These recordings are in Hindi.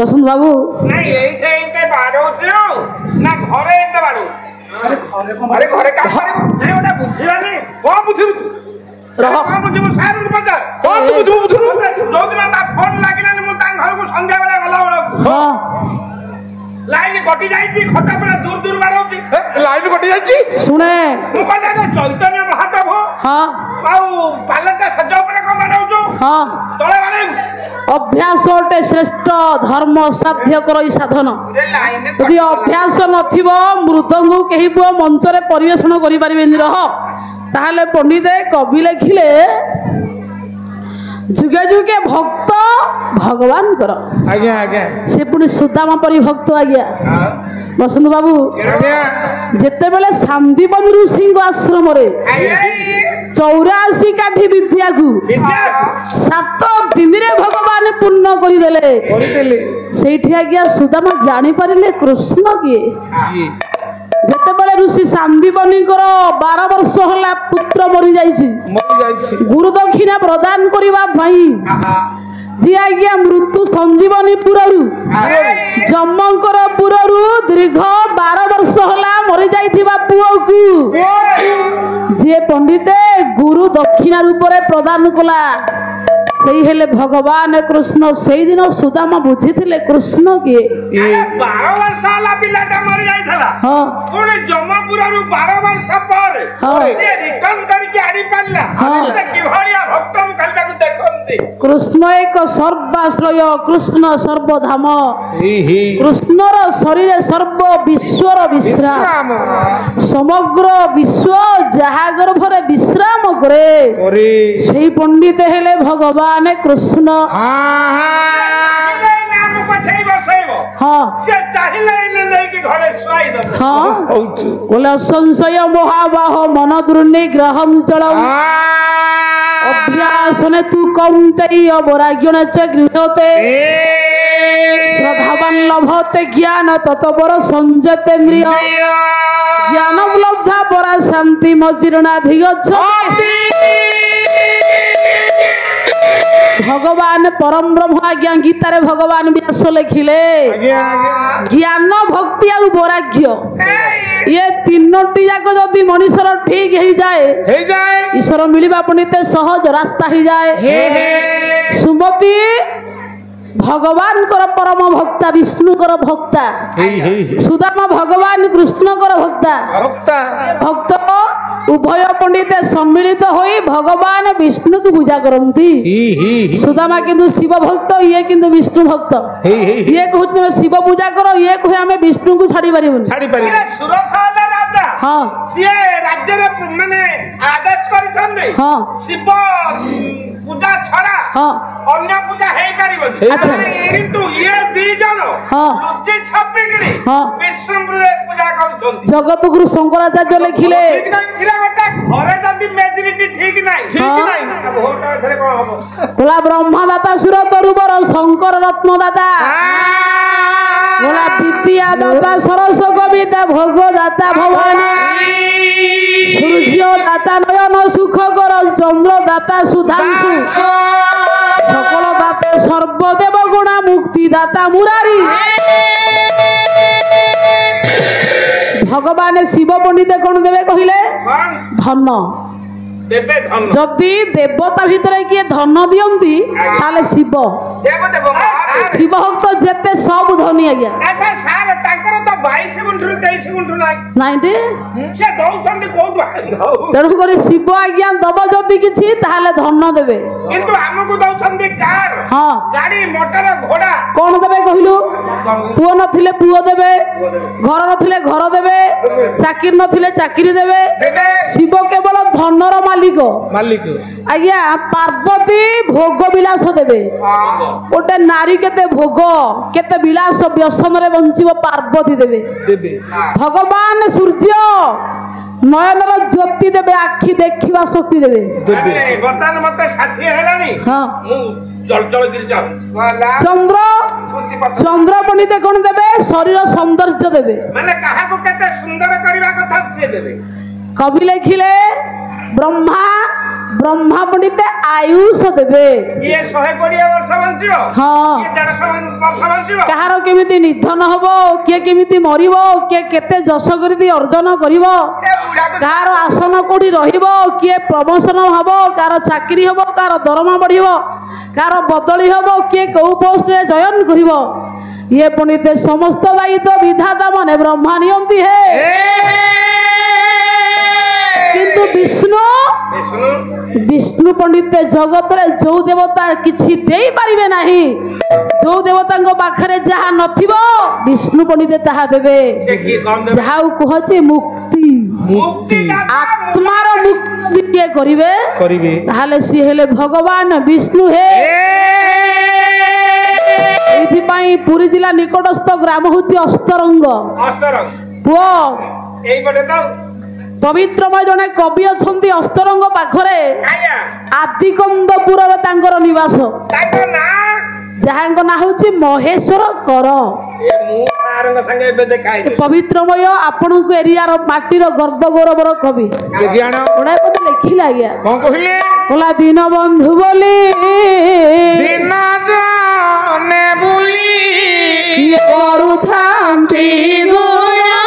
बसंत बाबू नहीं एइथे एइथे बाड़ौछु ना घरे एइथे बाड़ौ अरे घरे का करे नहीं ओटा बुझिबानी को बुझिबु रह को बुझिबु सार पता को तू बुझिबु जोदिना ता फोन लागिलानी मु ता घर को संध्या बेला गला बेला हां लाइन कटि जाईती खटा पड़ा दूर दूर बाड़ौती लाइन कटि जाईची सुने मु कहले चैतन्य महाप्रभु हां आउ पालटा सजो परे को बाड़ौछु हां तळे बाड़े अभ्यास ओटे श्रेष्ठ धर्म साध्य करई साधन यदि अभ्यास नथिब मृदंग केही पुओ मंचरे परिवेषण करि परिबेनि रह ताहले पंडित कवि लिखिले जुगे जुगे भक्त भगवान कर आज्ञा आज्ञा से पुनी सुदामा परि भक्त आज्ञा बसंत बाबू जेते बेले शांतिबन ऋषि आश्रम रे 84 काठी विद्या को 7 दिन रे भगवान पूर्ण करि देले सेठी आज्ञा सुदामा जानि परिले कृष्ण किए जेते बेले ऋषि शांतिबनी कर 12 वर्ष होला पुत्र मरि जाईछि गुरु दक्षिणा प्रदान करिबा भाई जी आज्ञा मृत्यु संजीवनी पुररु जम्मकर पुररु दीर्घ 12 वर्ष होला मरि जाइथिबा पुओ को जे पंडित गुरु दक्षिणा रूप रे प्रदान कला सही हेले भगवान कृष्ण सही दिन सुदामा बुझिथिले कृष्ण किए 12 वर्ष होला पिलाटा मरि जाइथला हां पुणी जम्मपुर रु 12 वर्ष पर से रिटर्न करके आरी पाला से कि भलिया भक्त मुखलटा को देखंती कृष्ण एक सर्वाश्रय कृष्ण सर्वधाम कृष्णर शरीर सर्व विश्वर विश्राम समग्र विश्व जहा गर्भरे विश्राम करे सही पंडित हेले भगवान कृष्ण नाम पठेई बसैबो हां से चाहिले नै कि घरे सुआई दबो हां बोले संशय महाबाह मन दुर्निग्रहम चलम अभ्यासने तू कौंतेय वैराग्यन च गृह्यते श्रद्धावान लभते ज्ञान ततपर संजतेन्द्रिय ज्ञान लब्धा परा शांति मजीर्णाधिय भगवान परम ब्रह्म आज्ञा गीतारे भगवान व्यास लिखिले ज्ञान भक्ति आ वैराग्य ये तीनोटी जाक जदि मनुष्यर ठीक हो जाए ईश्वर मिलवा पंडित सहज रास्ता हो जाए सुमति भगवान कर परम भक्ता विष्णु कर भक्ता सुदामा भगवान कृष्ण कर भक्ता भक्त उभय पंडित सम्मिलित होई भगवान विष्णु की पूजा करती सुदामा किंतु शिव भक्त ये किंतु विष्णु भक्त ये कहते शिव पूजा करो ये कहे हमें विष्णु को छाड़ी पारिबन सुरथाला राजा हां सिए राज्य रे माने आदेश करिछन्ते हां शिव पूजा छड़ा हां अन्य पूजा हे करिबन किंतु ये दी जन हां लुचि छपी गिरी हां विष्णु रे पूजा करूछन्ते जगत गुरु शंकराचार्य लिखिले घरे जदि मेदिनिटी ठीक नाही भोट घरे कोन हबो बोला ब्रह्मा दाता सुर तरुबर शंकर रत्न दाता बोला विद्या दाता सरस कविता भोग दाता भवानी सूर्य दाता नयन सुख कर चंद्र दाता सुधांशु सकल दाता सर्वदेव गुणा मुक्ति दाता मुरारी भगवान शिव पंडित कौन देवे कहले धन जदि देवता भितर किए धन दियंती ताले शिव शिव भक्त जेते सब धनी आज्ञा अच्छा सार ताकर तो 22 गुंठु 23 गुंठु नाइ दे से दौथंदी कोठु तेणु करी शिव आज्ञा दब जदि किछि ताले धन देवे किंतु हमकु दौथंदी कार हां गाड़ी मोटर घोड़ा कोन देवे कहिलु पुओ नथिले पुओ देवे घर नथिले घर देवे चाकरी नथिले चाकरी देवे शिव केवल धनर मालिक आज्ञा पार्वती भोग विलास देवे गोटे नारी केते भोग केते विलास व्यसन रे बंचिव पार्वती देवे भगवान सूर्य नयनर ज्योति देवे आखि देखिबा शक्ति देवे वर्तमान मते 60 हेलानी हां मु जल जल गिर जाऊ चंद्र पंडित कोन देवे शरीर सौंदर्य देवे माने काहा को केते सुंदर करबा कथा से देवे कवि लिखिले ब्रह्मा पंडित आयुष देवे ये 120 वर्ष बंचिबो हाँ ये 150 वर्ष बंचिबो कहार केमिति निधन हबो किए केमिति मरिबो किए केते जश कृति अर्जन करिवो कहार आसन कोठी रहिबो किए प्रमोशन हबो कार चाकरी हबो कार दरमा बढ़िबो कार बदली हबो किए को पोस्ट रे जयन करिवो ये पंडित समस्त दायित्व विधाता माने ब्रह्मा नियंती है किंतु विष्णु पंडित जगत रे जो देवता किछि देई परिबे नाही जो देवता पाखरे जहा नथिबो विष्णु पंडित ताहा देबे जहा कहचे मुक्ति आत्मार मुक्ति के करिवे ताहाले सी हेले भगवान विष्णु हे एथि पई पुरी जिला निकटस्थ ग्राम होची अस्तरंग पुओ एई बडे तो पवित्रमय जने कवि अछंती अस्तरंग पाखरे आदिकंदपुर तांकर निवास जहांको ना होची महेश्वर कर पवित्रमय आपण को एरिया रो माटीर गर्व गौरवर कवि ओडा पद लिखिला गया कौन कहिले कोला दिन बंधु बोली दिन जाने बोली किए करू थांती गुणा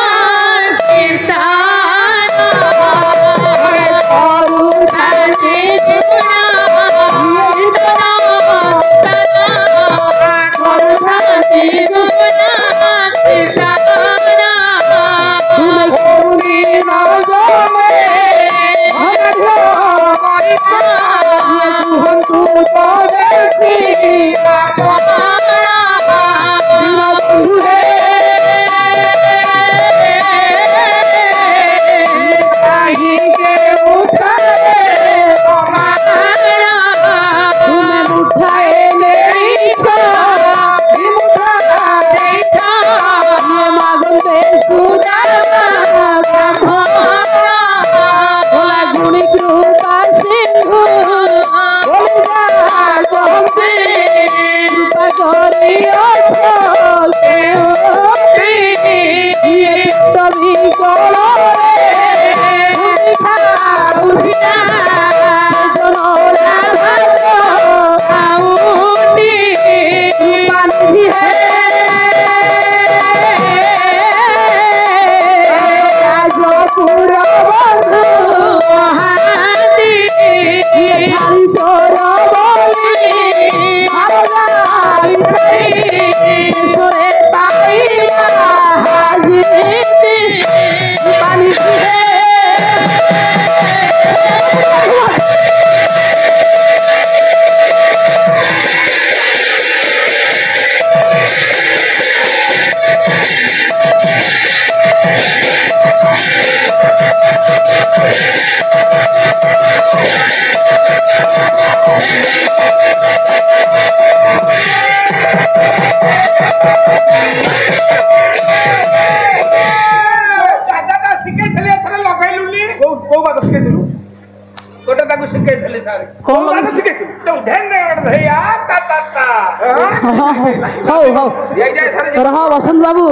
वसंत बाबू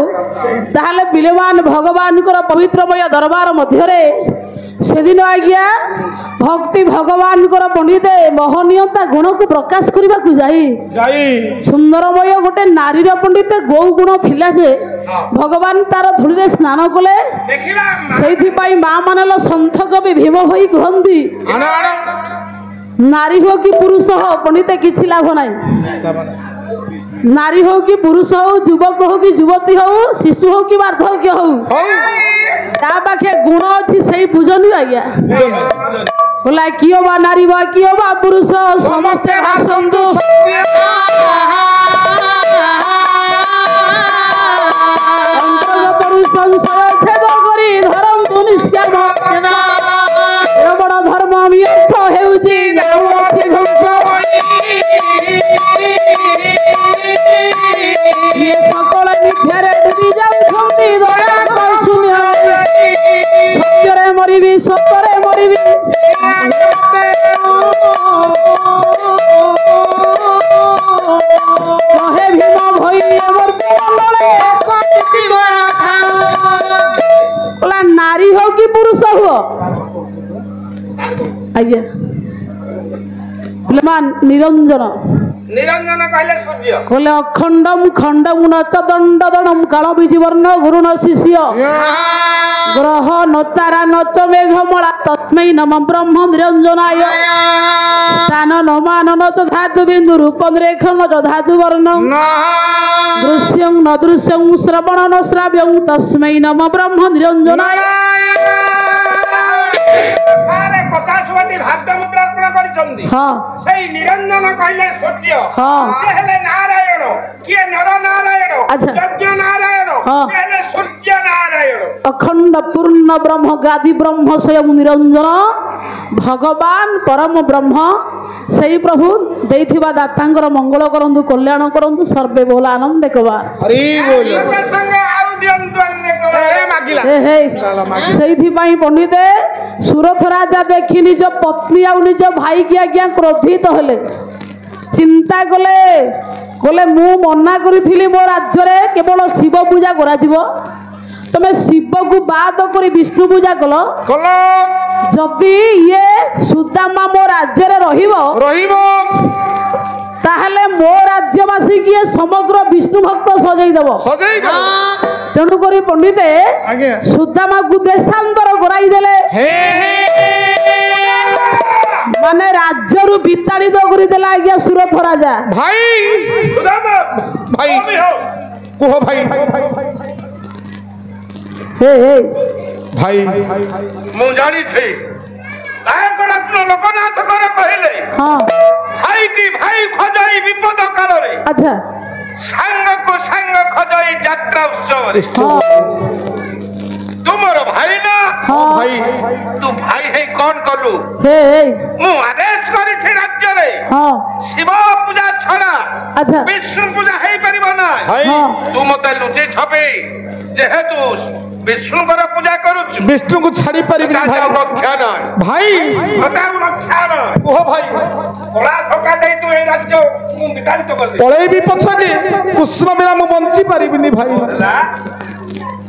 ताहले बिलेमान भगवान पवित्रमय दरबार मध्य से दिन आज्ञा भक्ति भगवान पंडित महनीयता गुण को प्रकाश करने को जाई सुंदरमय गोटे नारी पंडित गौ गुण थिला जे भगवान तार धूली स्नान कले से माँ मान सन्थ कवि भीम होई कहती नारी हो कि पुरुष हो पंडित किसी लाभ ना नारी हो कि पुरुष हो युवक हो कि युवती हो शिशु हो कि वार्धक्य हो ता पाखे गुण अच्छी से पूजन आज्ञा बोला कियो बा नारी बा कियो बा पुरुष समस्ते हसंतु संशय छेद करी धर्म तु निश्चय बड़ धर्म व्यर्थ हेउची ये सकल मिथ्यारे डूबी जाउछंती दया कर शून्य सत्यरे मरिबी सत्यरे मरिबी कहे भीम भई अमर्त्य मंडले सत्य बराधा बोला नारी हो कि पुरुष हो आज्ञा ନିରଞ୍ଜନ ନିରଞ୍ଜନ କହିଲେ ସୂର୍ଯ୍ୟ କହିଲେ ଅଖଣ୍ଡମ ଖଣ୍ଡମ ନଚ ଦଣ୍ଡ ଦଣ୍ଡମ କାଳ ବିଜିବର୍ଣ୍ଣ ଗୁରୁଣ ଶିଷ୍ୟ ଗ୍ରହ ନତାରା ନଚ ମେଘମଳା ତସ୍ମୈ ନମ ବ୍ରହ୍ମ ନିରଞ୍ଜନାୟ ସ୍ଥାନ ନମାନ ନଚ ଧାତୁ ବିନ୍ଦୁ ରୂପମ ରେଖ ନଚ ଧାତୁ ବର୍ଣ୍ଣ ଦୃଶ୍ୟଂ ନ ଦୃଶ୍ୟଂ ଶ୍ରବଣ ନ ଶ୍ରାବ୍ୟଂ ତସ୍ମୈ ନମ ବ୍ରହ୍ମ ନିରଞ୍ଜନାୟ। ସାରେ 50 ବାଟି ଭାତ ମୁଦ୍ରାର୍ପଣ କରିଛନ୍ତି। ସେଇ ନିରଞ୍ଜନ କହିଲେ ସୂର୍ଯ୍ୟ ସେ ହେଲେ ନାରାୟଣ କିଏ ନର ନାରାୟଣ ଯଜ୍ଞ ନାରାୟଣ ସେ ହେଲେ ସୂର୍ଯ୍ୟ ନାରାୟଣ। ଅଖଣ୍ଡ ପୂର୍ଣ୍ଣ ବ୍ରହ୍ମ ଗାଦି ବ୍ରହ୍ମ ସ୍ୱୟଂ ନିରଞ୍ଜନ ଭଗବାନ ପରମ ବ୍ରହ୍ମ ସେଇ ପ୍ରଭୁ ଦେଇଥିବା ଦାତାଙ୍କର ମଙ୍ଗଳ କରନ୍ତୁ କଲ୍ୟାଣ କରନ୍ତୁ ସର୍ବେ ବୋଲ ଆନନ୍ଦ କବାର ସେଇଥିପାଇଁ ପଣ୍ଡିତ ସୁରଥ ରାଜା ଦେଖି ନିଜ ପତ୍ନୀ ଆଉ ନିଜ ଭାଇକି ଆଜ୍ଞା କ୍ରୋଧିତ ହେଲେ ଚିନ୍ତା କଲେ କହିଲେ ମୁଁ ମନା କରିଥିଲି ମୋ ରାଜ୍ୟରେ କେବଳ ଶିବ ପୂଜା କରାଯିବ ତମେ ଶିବକୁ ବାଦ କରି ବିଷ୍ଣୁ ପୂଜା କଲ ଯଦି ଇଏ ସୁଦାମା ମୋ ରାଜ୍ୟରେ ରହିବ ତାହେଲେ ମୋ ରାଜ୍ୟବାସୀ କିଏ ସମଗ୍ର ବିଷ୍ଣୁ ଭକ୍ତ ସଜେଇ ଦେବ ତେଣୁକରି ପଣ୍ଡିତ ସୁଦାମାକୁ ଦେଶାନ୍ତର କରାଇଦେଲେ ମାନେ ରାଜ୍ୟରୁ ବିତାଡ଼ିତ କରିଦେଲା ଆଜ୍ଞା ସୁରଥ ରାଜା। ଭାଇ ଭାଇ କୁହ ଭାଇ ଭାଇ ମୁଁ ଜାଣିଛି ଲୋକନାଥ କହିଲେ ଭାଇ କି ଭାଇ ଖୋଜାଇ ବିପଦ କାଳରେ ଆଚ୍ଛା ସାଙ୍ଗକୁ ସାଙ୍ଗ ଖୋଜାଇ ଯାତ୍ରା ଉତ୍ସବରେ ତୁମର ଭାଇ ନା ଭାଇ ତୁ ଭାଇ ହେଇ କଣ କଲୁ ମୁଁ ଆଦେଶ କରିଛି ରାଜ୍ୟରେ ଶିବ ପୂଜା ଛଡା ବିଷ୍ଣୁ ପୂଜା ହେଇପାରିବ ନା ତୁ ମତେ ଲୁଚି ଛପେଇ ଯେହେତୁ ବିଷ୍ଣୁଙ୍କର ପୂଜା କରୁଛୁ ବିଷ୍ଣୁଙ୍କୁ ଛାଡି ପାରିବି ରକ୍ଷା ଭାଇ ରକ୍ଷା କୁହ ଭାଇ କଳା ଧୋକା ଦେଇ ତୁ ଏଇ ରାଜ୍ୟ ମୁଁ ବିତାଡ଼ିତ କରିଦେବି ପଳେଇବି ପଛକେ କୃଷ୍ଣ ବିନା ମୁଁ ବଞ୍ଚି ପାରିବିନି ଭାଇ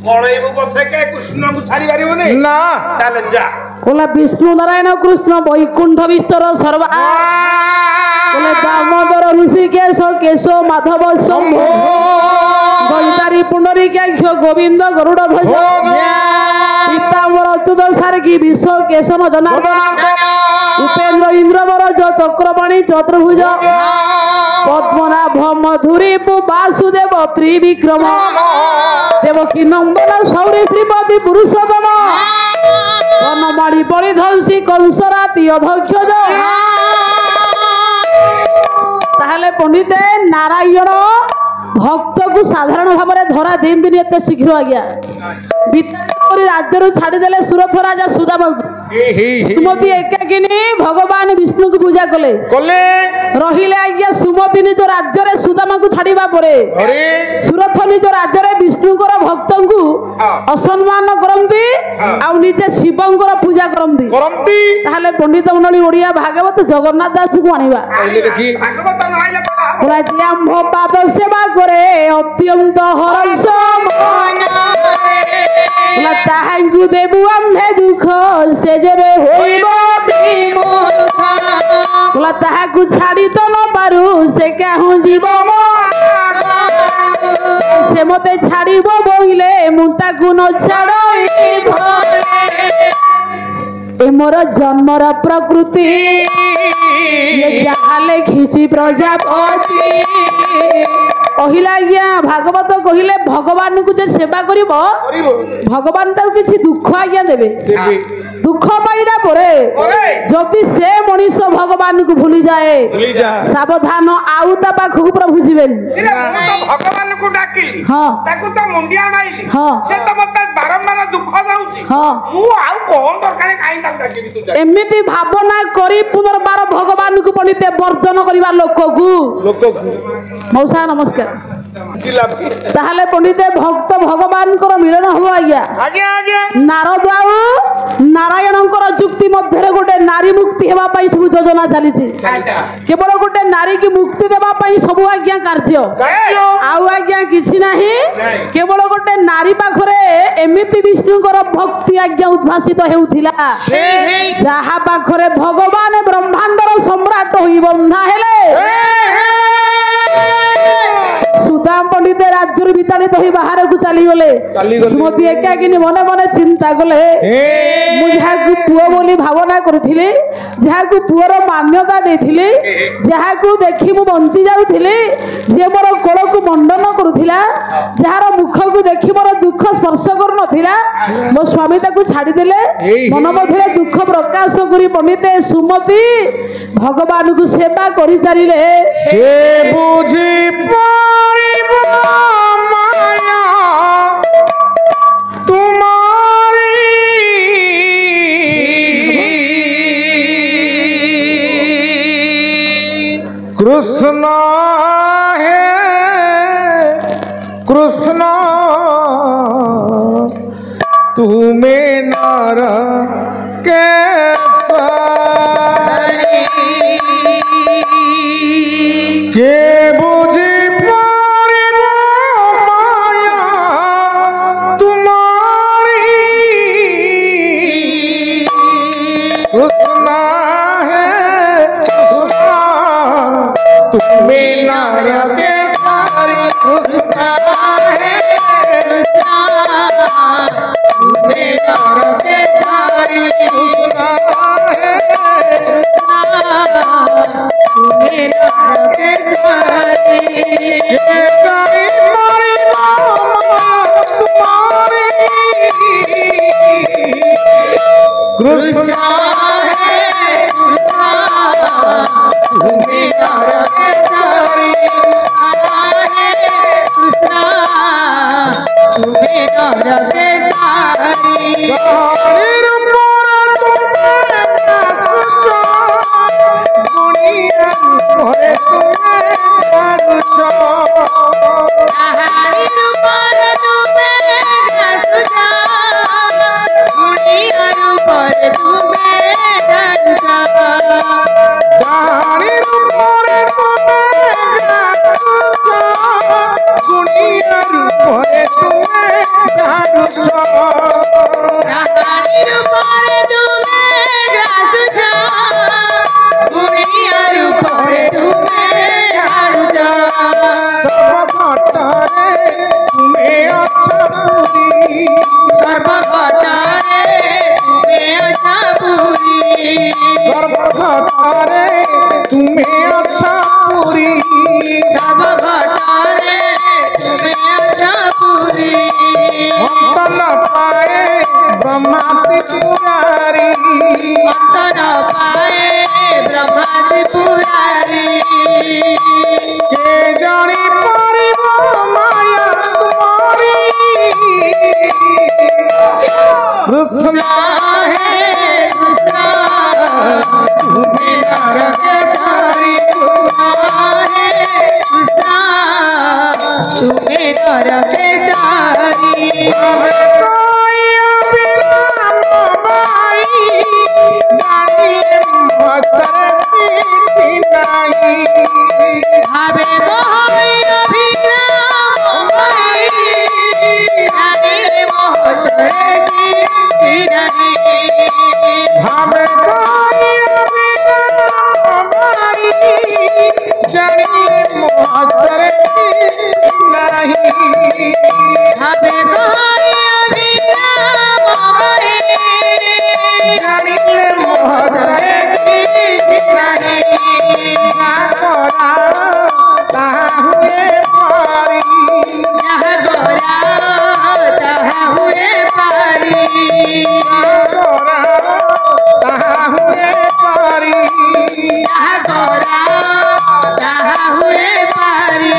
ପଳେଇବୁ ପଛକେ କୃଷ୍ଣଙ୍କୁ ଛାଡି ପାରିବୁନି ନା ତାହେଲେ ଯା କହିଲା ବିଷ୍ଣୁ ନାରାୟଣ କୃଷ୍ଣ ବୈକୁଣ୍ଠ ବିସ୍ତର ସର୍ବା କହିଲେ ଦାମୋଦର ଋଷିକେଶ କେଶ ମାଧବ ଶମ୍ଭୁ ଗୈତାରୀ ପୁଣ୍ଡରୀକାକ୍ଷ ଗୋବିନ୍ଦ ଗରୁଡ ଧ୍ୱଜ ପୀତାମ୍ବର ଅଚ୍ୟୁତ ସାରକି ବିଶ୍ୱ କେଶନ ଜନାର୍ଦ୍ଦନ ଉପେନ୍ଦ୍ର ଇନ୍ଦ୍ରବର ଚକ୍ରପାଣି ଚତୁର୍ଭୁଜ ପଦ୍ମନାଭ ମଧୁରୀପୁ ବାସୁଦେବ ତ୍ରିବିକ୍ରମ ଦେବକୀ ନନ୍ଦନ ସୌରୀ ଶ୍ରୀପତି ପୁରୁଷୋତ୍ତମ ବନମାଳି ବଳିଧଂସୀ କଂସରାତି ଅଧକ୍ଷଜ। ତାହେଲେ ପଣ୍ଡିତ ନାରାୟଣ ଭକ୍ତକୁ ସାଧାରଣ ଭାବରେ ଧରା ଦିଅନ୍ତିନି ଏତେ ଶୀଘ୍ର ଆଜ୍ଞା ରାଜ୍ୟରୁ ଛାଡ଼ିଦେଲେ ସୁରଥ ରାଜା ସୁଦାମାକୁ ସୁମତି ଏକାକିନୀ ଭଗବାନ ବିଷ୍ଣୁକୁ ପୂଜା କଲେ ରହିଲେ ଆଜ୍ଞା ସୁମତି ନିଜ ରାଜ୍ୟରେ ସୁଦାମାକୁ ଛାଡ଼ିବା ପରେ ସୁରଥ ନିଜ ରାଜ୍ୟରେ ବିଷ୍ଣୁଙ୍କର ଭକ୍ତଙ୍କୁ ଅସମ୍ମାନ କରନ୍ତି ଆଉ ନିଜେ ଶିବଙ୍କର ପୂଜା କରନ୍ତି ତାହେଲେ ପଣ୍ଡିତ ମଣ୍ଡଳୀ ଓଡ଼ିଆ ଭାଗବତ ଜଗନ୍ନାଥ ଦାସକୁ ଆଣିବା ଆମ୍ଭ ପାଦ ସେବା করে অত্যন্ত হরস তাহাঙ্কু দেবু আম্ভে দুঃখ সে যেবে হইব তাহাকু ছাড়ি তো ন পারু সে কেহু জীব সে মতে ছাড়িব বইলে মু তাকু ন ছাড়ই এ মোর জন্মর প্রকৃতি যাহা লেখিছি প্রজাপতি କହିଲା ଆଜ୍ଞା ଭାଗବତ କହିଲେ ଭଗବାନଙ୍କୁ ଯେ ସେବା କରିବ ଭଗବାନ ତାକୁ କିଛି ଦୁଃଖ ଆଜ୍ଞା ଦେବେ ଦୁଃଖ ପାଇଲା ପରେ ଯଦି ସେ ମଣିଷ ଭଗବାନଙ୍କୁ ଭୁଲିଯାଏ ସାବଧାନ ଆଉ ତା ପାଖକୁ ପ୍ରଭୁ ଯିବେନି ଭଗବାନଙ୍କୁ ଡାକିଲି ତାକୁ ତ ମୁଣ୍ଡିଆ ମାଇଲି ସେ ତ ମତେ ବାରମ୍ବାର ଦୁଃଖ ଦଉଛି ମୁଁ ଆଉ କଣ ଦରକାର କାହିଁ ତାକୁ ଡାକିବି ଏମିତି ଭାବନା କରି ପୁନର୍ବାର ଭଗବାନଙ୍କୁ ପଣ୍ଡିତେ ବର୍ଜନ କରିବା ଲୋକକୁ ମଉସା ନମସ୍କାର ତାହେଲେ ପଣ୍ଡିତେ ଭକ୍ତ ଭଗବାନଙ୍କର ମିଳନ ହବ ଆଜ୍ଞା ନାରଦ ଆଉ ନାରାୟଣଙ୍କର ଯୁକ୍ତି ମଧ୍ୟରେ ଗୋଟେ ନାରୀ ମୁକ୍ତି ହେବା ପାଇଁ ସବୁ ଯୋଜନା ଚାଲିଛି କେବଳ ଗୋଟେ ନାରୀକି ମୁକ୍ତି ଦେବା ପାଇଁ ସବୁ ଆଜ୍ଞା କାର୍ଯ୍ୟ ଆଉ ଆଜ୍ଞା କିଛି ନାହିଁ କେବଳ ଗୋଟେ ନାରୀ ପାଖରେ ଏମିତି ବିଷ୍ଣୁଙ୍କର ଭକ୍ତି ଆଜ୍ଞା ଉଦ୍ଭାସିତ ହେଉଥିଲା ଯାହା ପାଖରେ ଭଗବାନ ବ୍ରହ୍ମାଣ୍ଡର ସମ୍ରାଟ ହୋଇ ବନ୍ଧା ହେଲେ ସୁଦାମ ପଣ୍ଡିତ ରାଜ୍ୟରୁ ବିତାଡ଼ିତ ହୋଇ ବାହାରକୁ ଚାଲିଗଲେ। ସୁମତି ଏକାକିନୀ ମନେ ମନେ ଚିନ୍ତା କଲେ ମୁଁ ଯାହାକୁ ପୁଅ ବୋଲି ଭାବନା କରୁଥିଲି, ଯାହାକୁ ପୁଅର ମାନ୍ୟତା ଦେଇଥିଲି, ଯାହାକୁ ଦେଖି ମୁଁ ବଞ୍ଚି ଯାଉଥିଲି, ଯିଏ ମୋର କୋଳକୁ ମଣ୍ଡନ କରୁଥିଲା, ଯାହାର ମୁଖକୁ ଦେଖି ମୋର ଦୁଃଖ ସ୍ପର୍ଶ କରୁନଥିଲା, ମୋ ସ୍ୱାମୀ ତାକୁ ଛାଡ଼ିଦେଲେ। ମନ ମଧ୍ୟରେ ଦୁଃଖ ପ୍ରକାଶ କରି ପଣ୍ଡିତେ ସୁମତି ଭଗବାନଙ୍କୁ ସେବା କରି ଚାଲିଲେ। कृष्ण है कृष्ण तुम्हें नर के बुझी पारिब माया तुम्हारी कृष्ण है तुम्हें नर के सारी कृष्ण है तुम्हें नर के सारी कृष्ण है तुम्हें नर के सारी ये गाई मारी मामा तुम्हारी कृष्ण है तुम्हें नर के सारी तुम्हें नर के सारी गानीर पर तुम्हें गुणिया घरे तुम्हें छाड़ुछ कहानीर पर तुम्हें घासुछ गुणियार पर तुम्हें डालुछ गानीर पर तुम्हें घासुछ गुणिया घरे तुम्हें छाड़ुछ कहानीर पर तुम्हें घासुछ गुणियार पर तुम्हें डालुछ सर्वघटारे तुम्हें अच्छा पूरी सर्वघटारे तुम्हें अच्छा पूरी सर्वघटारे तुम्हें अच्छा पूरी सर्वघटारे तुम्हें अच्छा पूरी अंत न पाए ब्रह्मादि पुरारी अंत न पाए ब्रह्मादि पुरारी के जानी पारिब माया तुम्हारी कृष्ण है कृष्ण तुम्हें नर के सारी है कृष्ण तुम्हें नर के सारी हमें कोई अभिराम भाई जानिए महतर की नहीं हमें कोई अभिराम भाई जाने मोहतरे की नहीं हमें कोई अभिराम भाई जानिए महतर की नहीं हमें कोई अभिराम भाई जानिए महतर की नहीं ना कोरा ताहा हुए पारी यहाँ गोरा तहा हुए पारी कोरा ताहा हुए पारी यहाँ गोरा तहा हुए पारी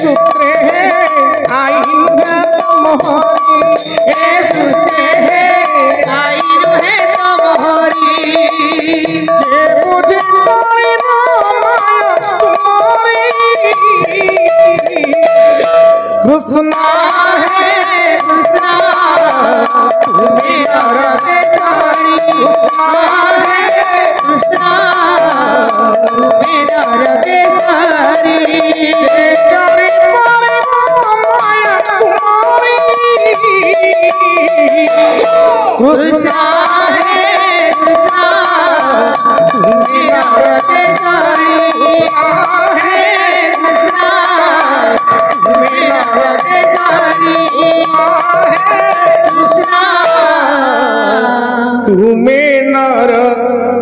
सूत्रे आईन मोहरी सूत्रे आई रुहे तो मोहरी ये मुझे कोई माया तुम्हारी कृष्ण है कृष्ण तुम्हें नर के सारी कृष्ण है कृष्ण तुम्हें नर के सारी जानी पारी माया तुम्हारी कृष्ण कृष्ण है कृष्ण तुम्हें नर के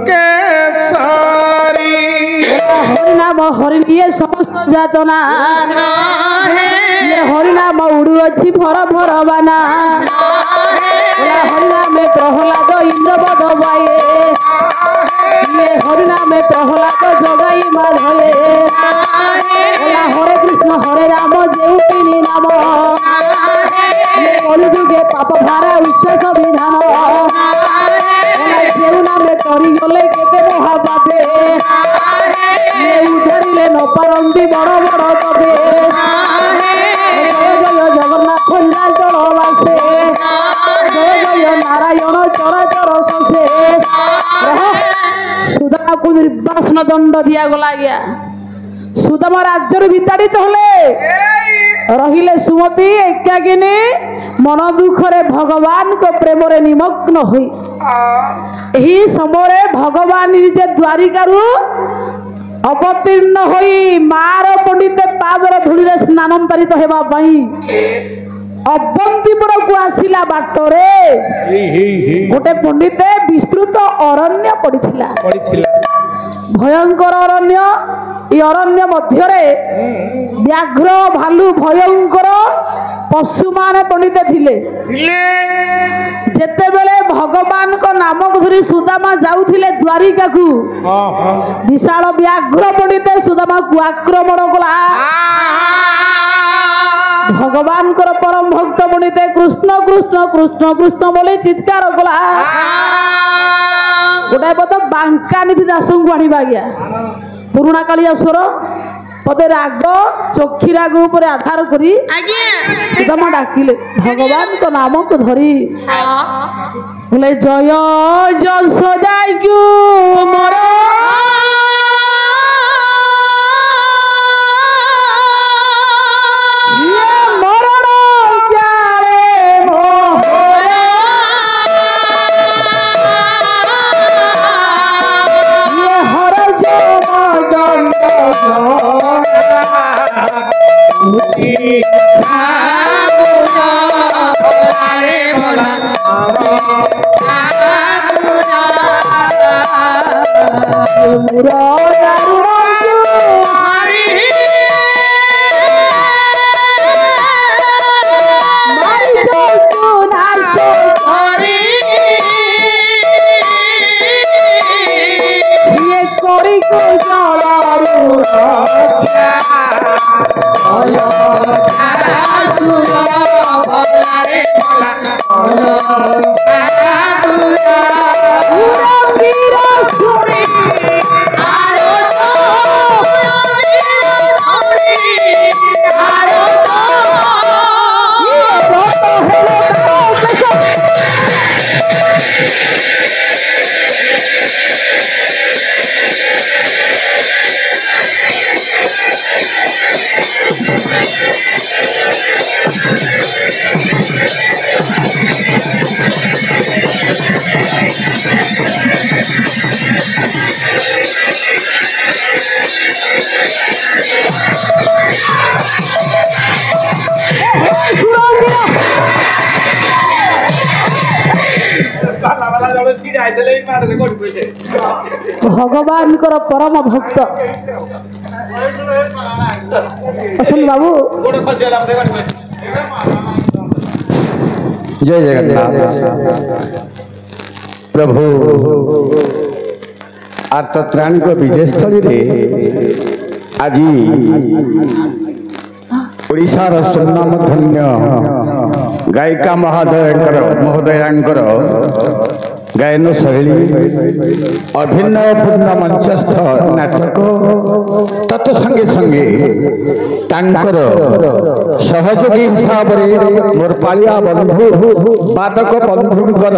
केसारी हरिनाम हरि ये समस्त जातना ये हरिनाम उड़ू अच्छी भर भर बाना हरिनाम प्रहलाद इंद्रपद बाए ये हरिनाम प्रहलाद जगाई माधये हरे कृष्ण हरे राम जेउ तीन नाम ये कलिजुगे पाप भारा विश्वास विधान जेउ नामे तरी गले केते महापापे ये उधरिले न पारंती बड़ बड़ कबे जय जय जगन्नाथ नीलाचल वासे जय जय नारायण चराचर ससे सुदामा को निर्वासन दंड दिया गला गया सुदामा राज्य विताड़ित हले रहिले सुमति एकाकिनी मन दुखरे भगवान को प्रेम रे निमग्न होई एही समय भगवान निजे द्वारिकारु अवतीर्ण होई मार पंडित पादर धूली स्नानांतरित हेबा पई अवंतीपुर को आसिला बाटरे गोटे पंडित विस्तृत अरण्य पड़िथिला भयंकर अरण्य ये अरण्य मध्यरे व्याघ्र भालू भयंकर पशु मान पंडित थिले जेते बेले भगवान को नाम को धरी सुदामा जाउथिले द्वारिका को विशाल व्याघ्र पंडित सुदामा को आक्रमण कला भगवान को परम भक्त पंडित कृष्ण कृष्ण कृष्ण कृष्ण बोले चित्कार कला गोटाए पद बांका निधि दास को आनिबा गया पुराणा कालिया स्वर पदे राग चोखी राग ऊपर आधार करी सुदामा डाकिले भगवान तो नाम को धरी बोले जय यशोदा मोर भगवान परम भक्त असन बाबू जय जगन्नाथ प्रभु आर्तत्राणी को विजय स्थली आज ओडिशार सुनाम धन्य गायिका महोदयांकर गायन शैली अभिनयपूर्ण मंचस्थ नाटक तत्संगे संगे तांकर सहयोगी हिसाब से मोर पालिया बंधु बादक बंधुंकर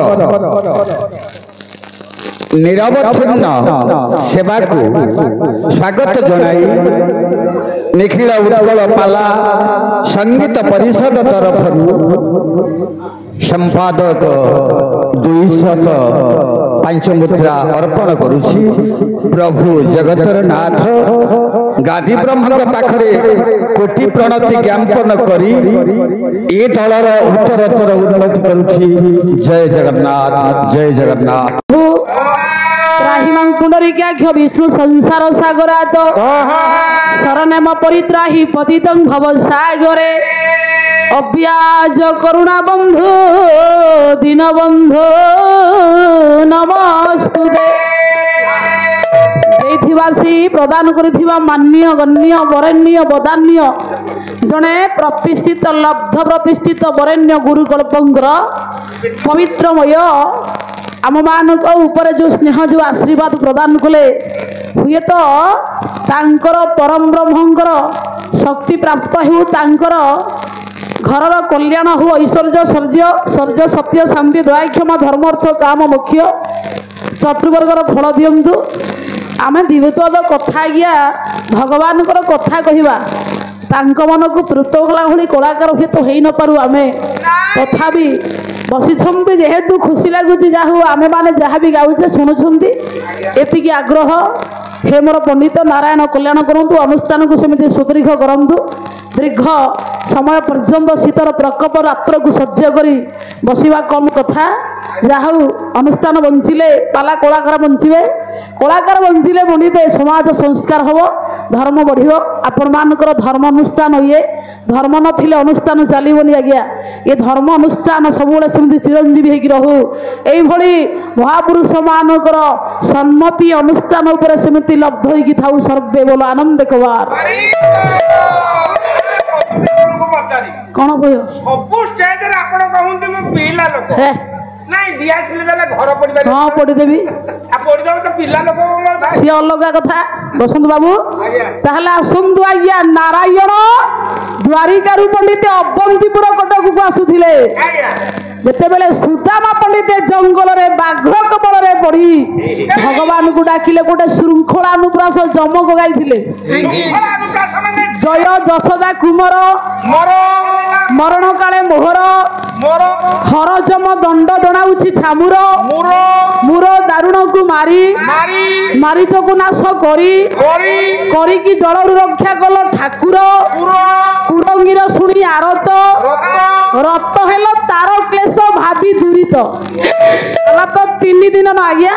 निरवच्छिन्न सेवा को स्वागत जनाई निखिल उत्कल पाला संगीत परिषद तरफ संपादक 205 मुद्रा अर्पण करुछि। प्रभु जगतर नाथ गादी ब्रह्म पाखरे कोटि प्रणति ज्ञापन करी ए दलर उत्तरोत्तर उन्नति करुछि। जय जगन्नाथ जय जगन्नाथ। त्राहिमां पुंडरीकाक्ष विष्णु संसार सागरात शरणेम परित्राहि पतितं भवसागरे अव्याज करुणा बंधु दीनबंधु नमस्तुते। प्रदान करिथिबा मान्य गण्य वरेण्य बदान्य जड़े प्रतिष्ठित लब्ध प्रतिष्ठित वरेण्य गुरुकल्पंकर पवित्रमय आम मान ऊपर जो स्नेह जो आशीर्वाद प्रदान कले हुए तो तांकर परम ब्रह्मंकर शक्ति प्राप्त हो तांकर घर कल्याण हो ऐश्वर्य शौर्य सत्य शांति दयाक्षमा धर्म अर्थ काम मोक्ष चतुर्वर्गर फल दिंतु आमे दिवतद कथा आज्ञा भगवान कथा कहवा तांक मन को तृप्त कला भली कलाकार हुए तो हो न पारू आमे तथापि बसी जेहेतु खुशी लगुच जाहू आमे माने जहाँ भी गाउचे शुणुंट एति आग्रह हे मोर पंडित नारायण कल्याण करंतु अनुष्ठान को सेमती सुदीर्घ करंतु दीर्घ समय पर्यंत शीतर प्रकोप रात्र को सह्य करी बसवा कम कथा जाहू अनुष्ठान बंचिले पाला कलाकार बंचे कलाकार बंचिले पंडित समाज संस्कार हम धर्म बढ़ आपण मानकर धर्म अनुष्ठान ये धर्म नथिले अनुष्ठान चलबनी आज्ञा ये धर्म अनुष्ठान सब सेमती चिरंजीवी होगी रहू यही महापुरुष मानकर सम्मति अनुष्ठान उपर सेमती लब्ध होगी थाऊ सर्वे बोल आनंद कबार कौन भय सब स्टेज रे आपण कहउते म पिला लोक नहीं दियासले देले घर पड़ी बारी हां पड़ी देबी आ पड़ी दो तो पिला लोक मोर भाई सी अलग कथा बसंत बाबू ताहला आसंतु आज्ञा नारायण द्वारिका रु पंडित अवंतीपुर कटक को आसुथिले जेते बेले सुदामा पंडित जंगल रे बाघ कबल रे पड़ी भगवान को डाकिले गोटे श्रृंखला अनुप्रास जमक गाइथिले जय जशोदा कुमार मरण काले मोहर हरजम दंड जनाउछि छामुर मुर दारुण को मारी मारीच को नाश करी कि जल रक्षा कल ठाकुर कुरंगीर शुणी आरत रत हेल तार क्लेश भाभी दूरित तो 3 दिन न आज्ञा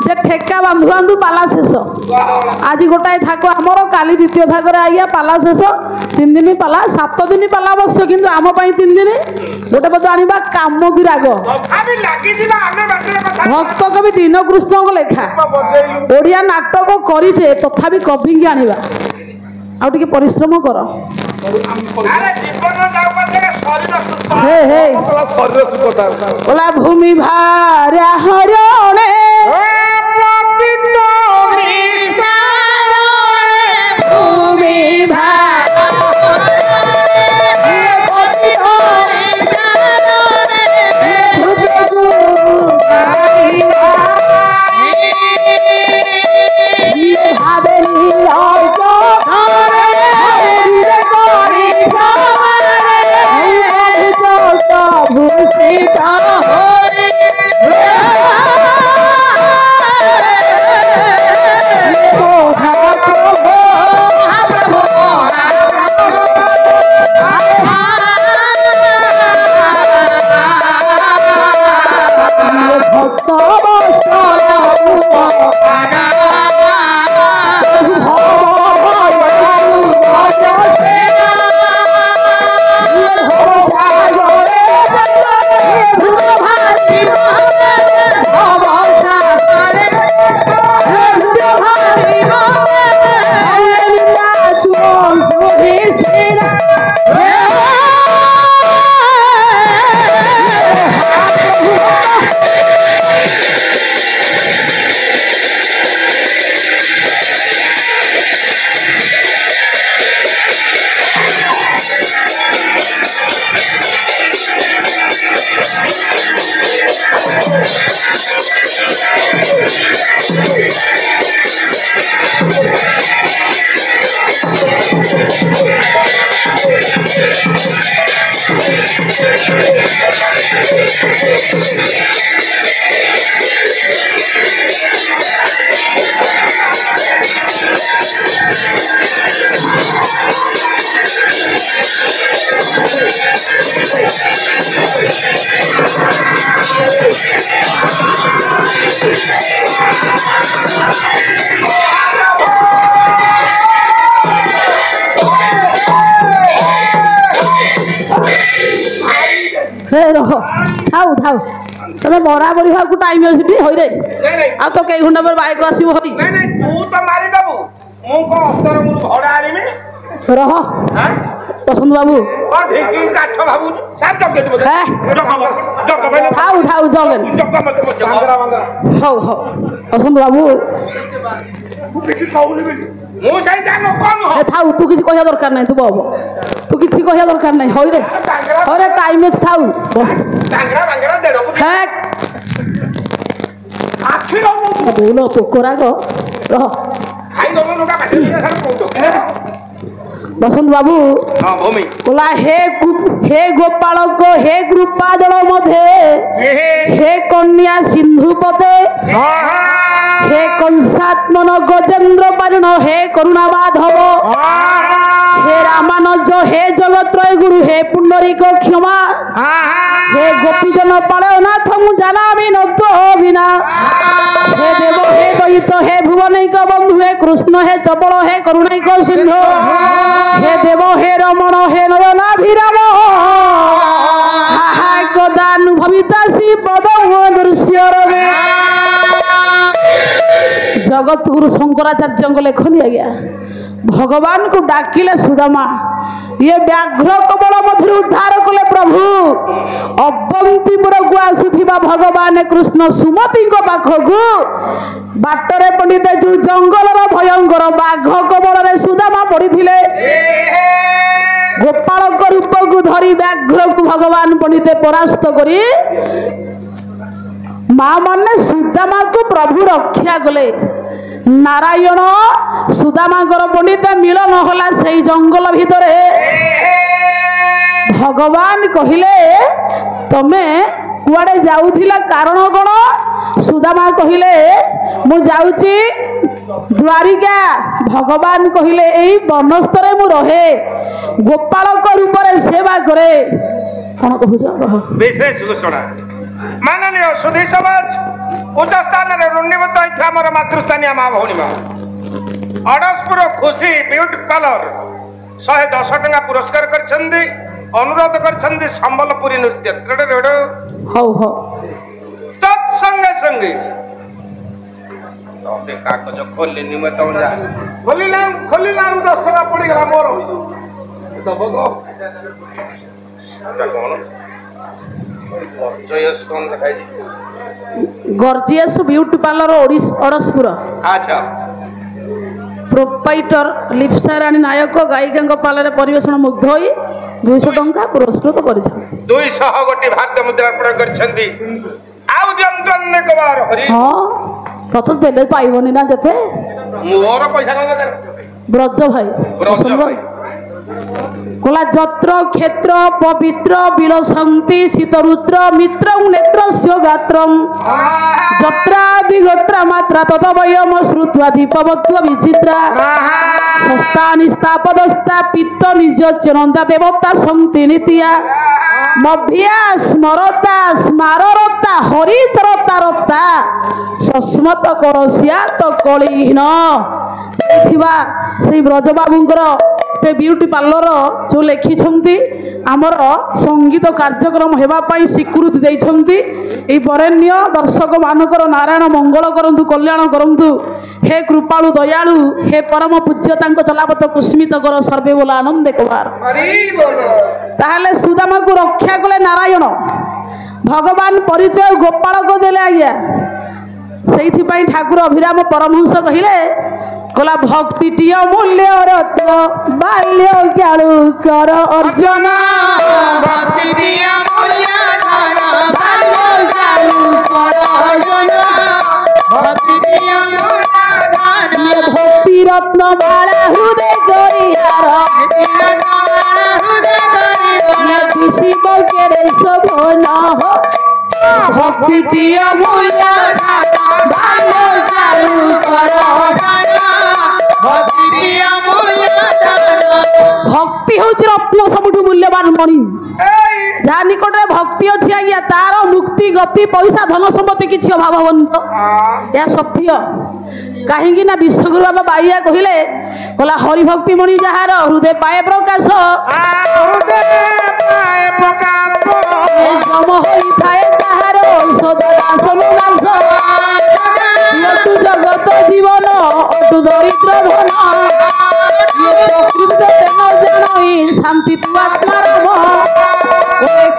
जे ठेका बांधु बांधु पाला शेष आज गोटाए थाक आमर काली द्वितीय थाक आज्ञा पाला शेष 3 दिन पाला 7 दिन पाला अवश्य किंतु आम 3 दिन गोटे पद आनिबा काम भी राग भक्त कवि दीन कृष्ण को लेखा ओडिया नाटक करिजे तथापि कवि की आनिबा आ टिके परिश्रम कर हे हे ओला भूमि भार्या हरणे ରହ ଥାଉ ଥାଉ ତମେ ବରା ବଢିବାକୁ ଟାଇମ ଅଛି ଟି ହଇରେ ଆଉ ତ କେଇ ଘଣ୍ଟା ପରେ ବାଇକ ଆସିବ ହଇ ତୁ ତ ମାରିଦବୁ ମୁଁ କଣ ଅସ୍ତର ମୁଁ ଭଡା ଆଣିବି ରହ ବସନ୍ତ ବାବୁ କାଠ ଭାବୁଛୁ ଥାଉ ଥାଉ ଜଗେନ ହଉ ହଉ ବସନ୍ତ ବାବୁ ମୁଁ ସେଇଟା ଥାଉ ତୁ କିଛି କହିବା ଦରକାର ନାହିଁ ତୁ ହବ ତୁ କିଛି କହିବା ଦରକାର ନାହିଁ ହଇରେ ହଇରେ ଟାଇମ ଅଛି ଥାଉ ବୋଲ ପୋକରାଗ ରହ বসন্ত বাবু বলা হে গোপালক হে কৃপা জল মধ্যে হে কন্যা সিন্ধু পদে হে কংসাত্মন গজেন্দ্র পারিণ হে করুণা মাধব হে রামানজ হে জগত্রয় গুরু হে পুণ্ডরিক ক্ষমা হে গোপীজন পালনাথ মু জানাবি নদ্য বিনা হে দেব হে দয়িত হে ভুবনৈক বন্ধু হে কৃষ্ণ হে চপল হে করুণৈক সিন্ধু হে দেব হে রমণ হে নয়নাভিরাম হা কদানুভবিতাসী পদ দৃশ্য জগৎগুরু শঙ্করাচার্য লেখনি আজ্ঞা ভগবান को डाकिले सुदामा ये व्याघ्र कबल मध्य उद्धार कले प्रभु अवंतीपुर को आसुथिबा भगवान कृष्ण सुमती पाखकू बाटरे पड़िते जो जंगलर भयंकर बाघ कबल रे सुदामा पड़िथिले गोपालक रूप को धरी व्याघ्र को भगवान पड़िते परास्त करी माँ माने सुदामा को प्रभु रक्षा कले नारायण सुदामागर पंडित मिलन होला से जंगल भितर भगवान कहले तमे कुआडे जाउथिला कारण कोन सुदामा कहले मु जाउची द्वारिका भगवान कहले एई बनस्तरे मु रहे गोपालक रूप रे सेवा करे कोन कहू विशेष घोषणा माननीय सुधी समाज उच्च स्थान रुण्यवत आमर मातृस्थानीय माँ भौणी अड़सपुर खुशी ब्यूटी पार्लर 110 टंका पुरस्कार कर अनुरोध कर संबलपुरी नृत्य तत्संगे संगे कागज खोलनी खोलना 10 टंका पड़गला मोर गॉर्जियस ब्यूटी पार्लर अड़सपुर अच्छा प्रोपाइटर लिप्सा रानी नायक गायिका पार्लर परिवेशन मुग्ध होई 200 टंका पुरस्कृत कर 200 गोटी भाग्य मुद्रा अर्पण करछंती आउ जंतु अनेक बार हरि हां तत देले पाइबनी ना जते मोर पैसा न ब्रज भाई कोला जत्र क्षेत्र पवित्र विलसंति शीतरुद्र मित्र नेत्रस्य गात्रम जत्रादि गोत्र मात्रा ततवयम श्रुत्वा दीपवत्व विचित्रा संस्थानि स्थापदस्ता पित्त निज चरंदा देवता संति नित्या मभ्या स्मरता स्माररता हरितरता रता सस्मत करसिया तो कलिहीन थिबा से ब्रज बाबूंकर से ब्यूटी पार्लर जो लिखिं आमर संगीत कार्यक्रम होगापाई स्वीकृति देते बरेण्य दर्शक मानकर नारायण मंगल करंतु कल्याण करंतु हे कृपालु दयालु हे परम पूज्य चलापत कुस्मित कर सर्वे बोला आनंद कुमार ताहले सुदामा को रक्षा कले नारायण भगवान परिचय गोपाल को देले आज्ञा से ठाकुर अभिराम परमहंस कहले कला भक्ति मूल्य रत्न बाल्य ज्ञानु कर अर्जुन भक्ति मूल्य धन बाल्य ज्ञानु कर अर्जुन भक्ति मूल्य धन ये भक्ति रत्न बाला हृदय गरियार ये शिव के रे सब न हो भक्ति मूल्य धन बाल्य ज्ञानु कर भक्ति हूँ रत्न सबुठ मूल्यवान मणि जहाँ निकट में भक्ति अच्छी आज्ञा तार मुक्ति गति पैसा धन सम्पत्ति किसी अभाव हेनी तो यह सत्य କାହିଁକି ନା ବିଶ୍ୱଗୁରୁ ବାବା ବାଇଆ କହିଲେ କହିଲା ହରିଭକ୍ତି ମଣି ଯାହାର ହୃଦୟ ପାଏ ପ୍ରକାଶ ଜମ ହୋଇଥାଏ ତାହାର ସଦା ଜଗତ ଜୀବନ ଅଟୁ ଦରିଦ୍ର ଧନ শান্তি তু আত্মার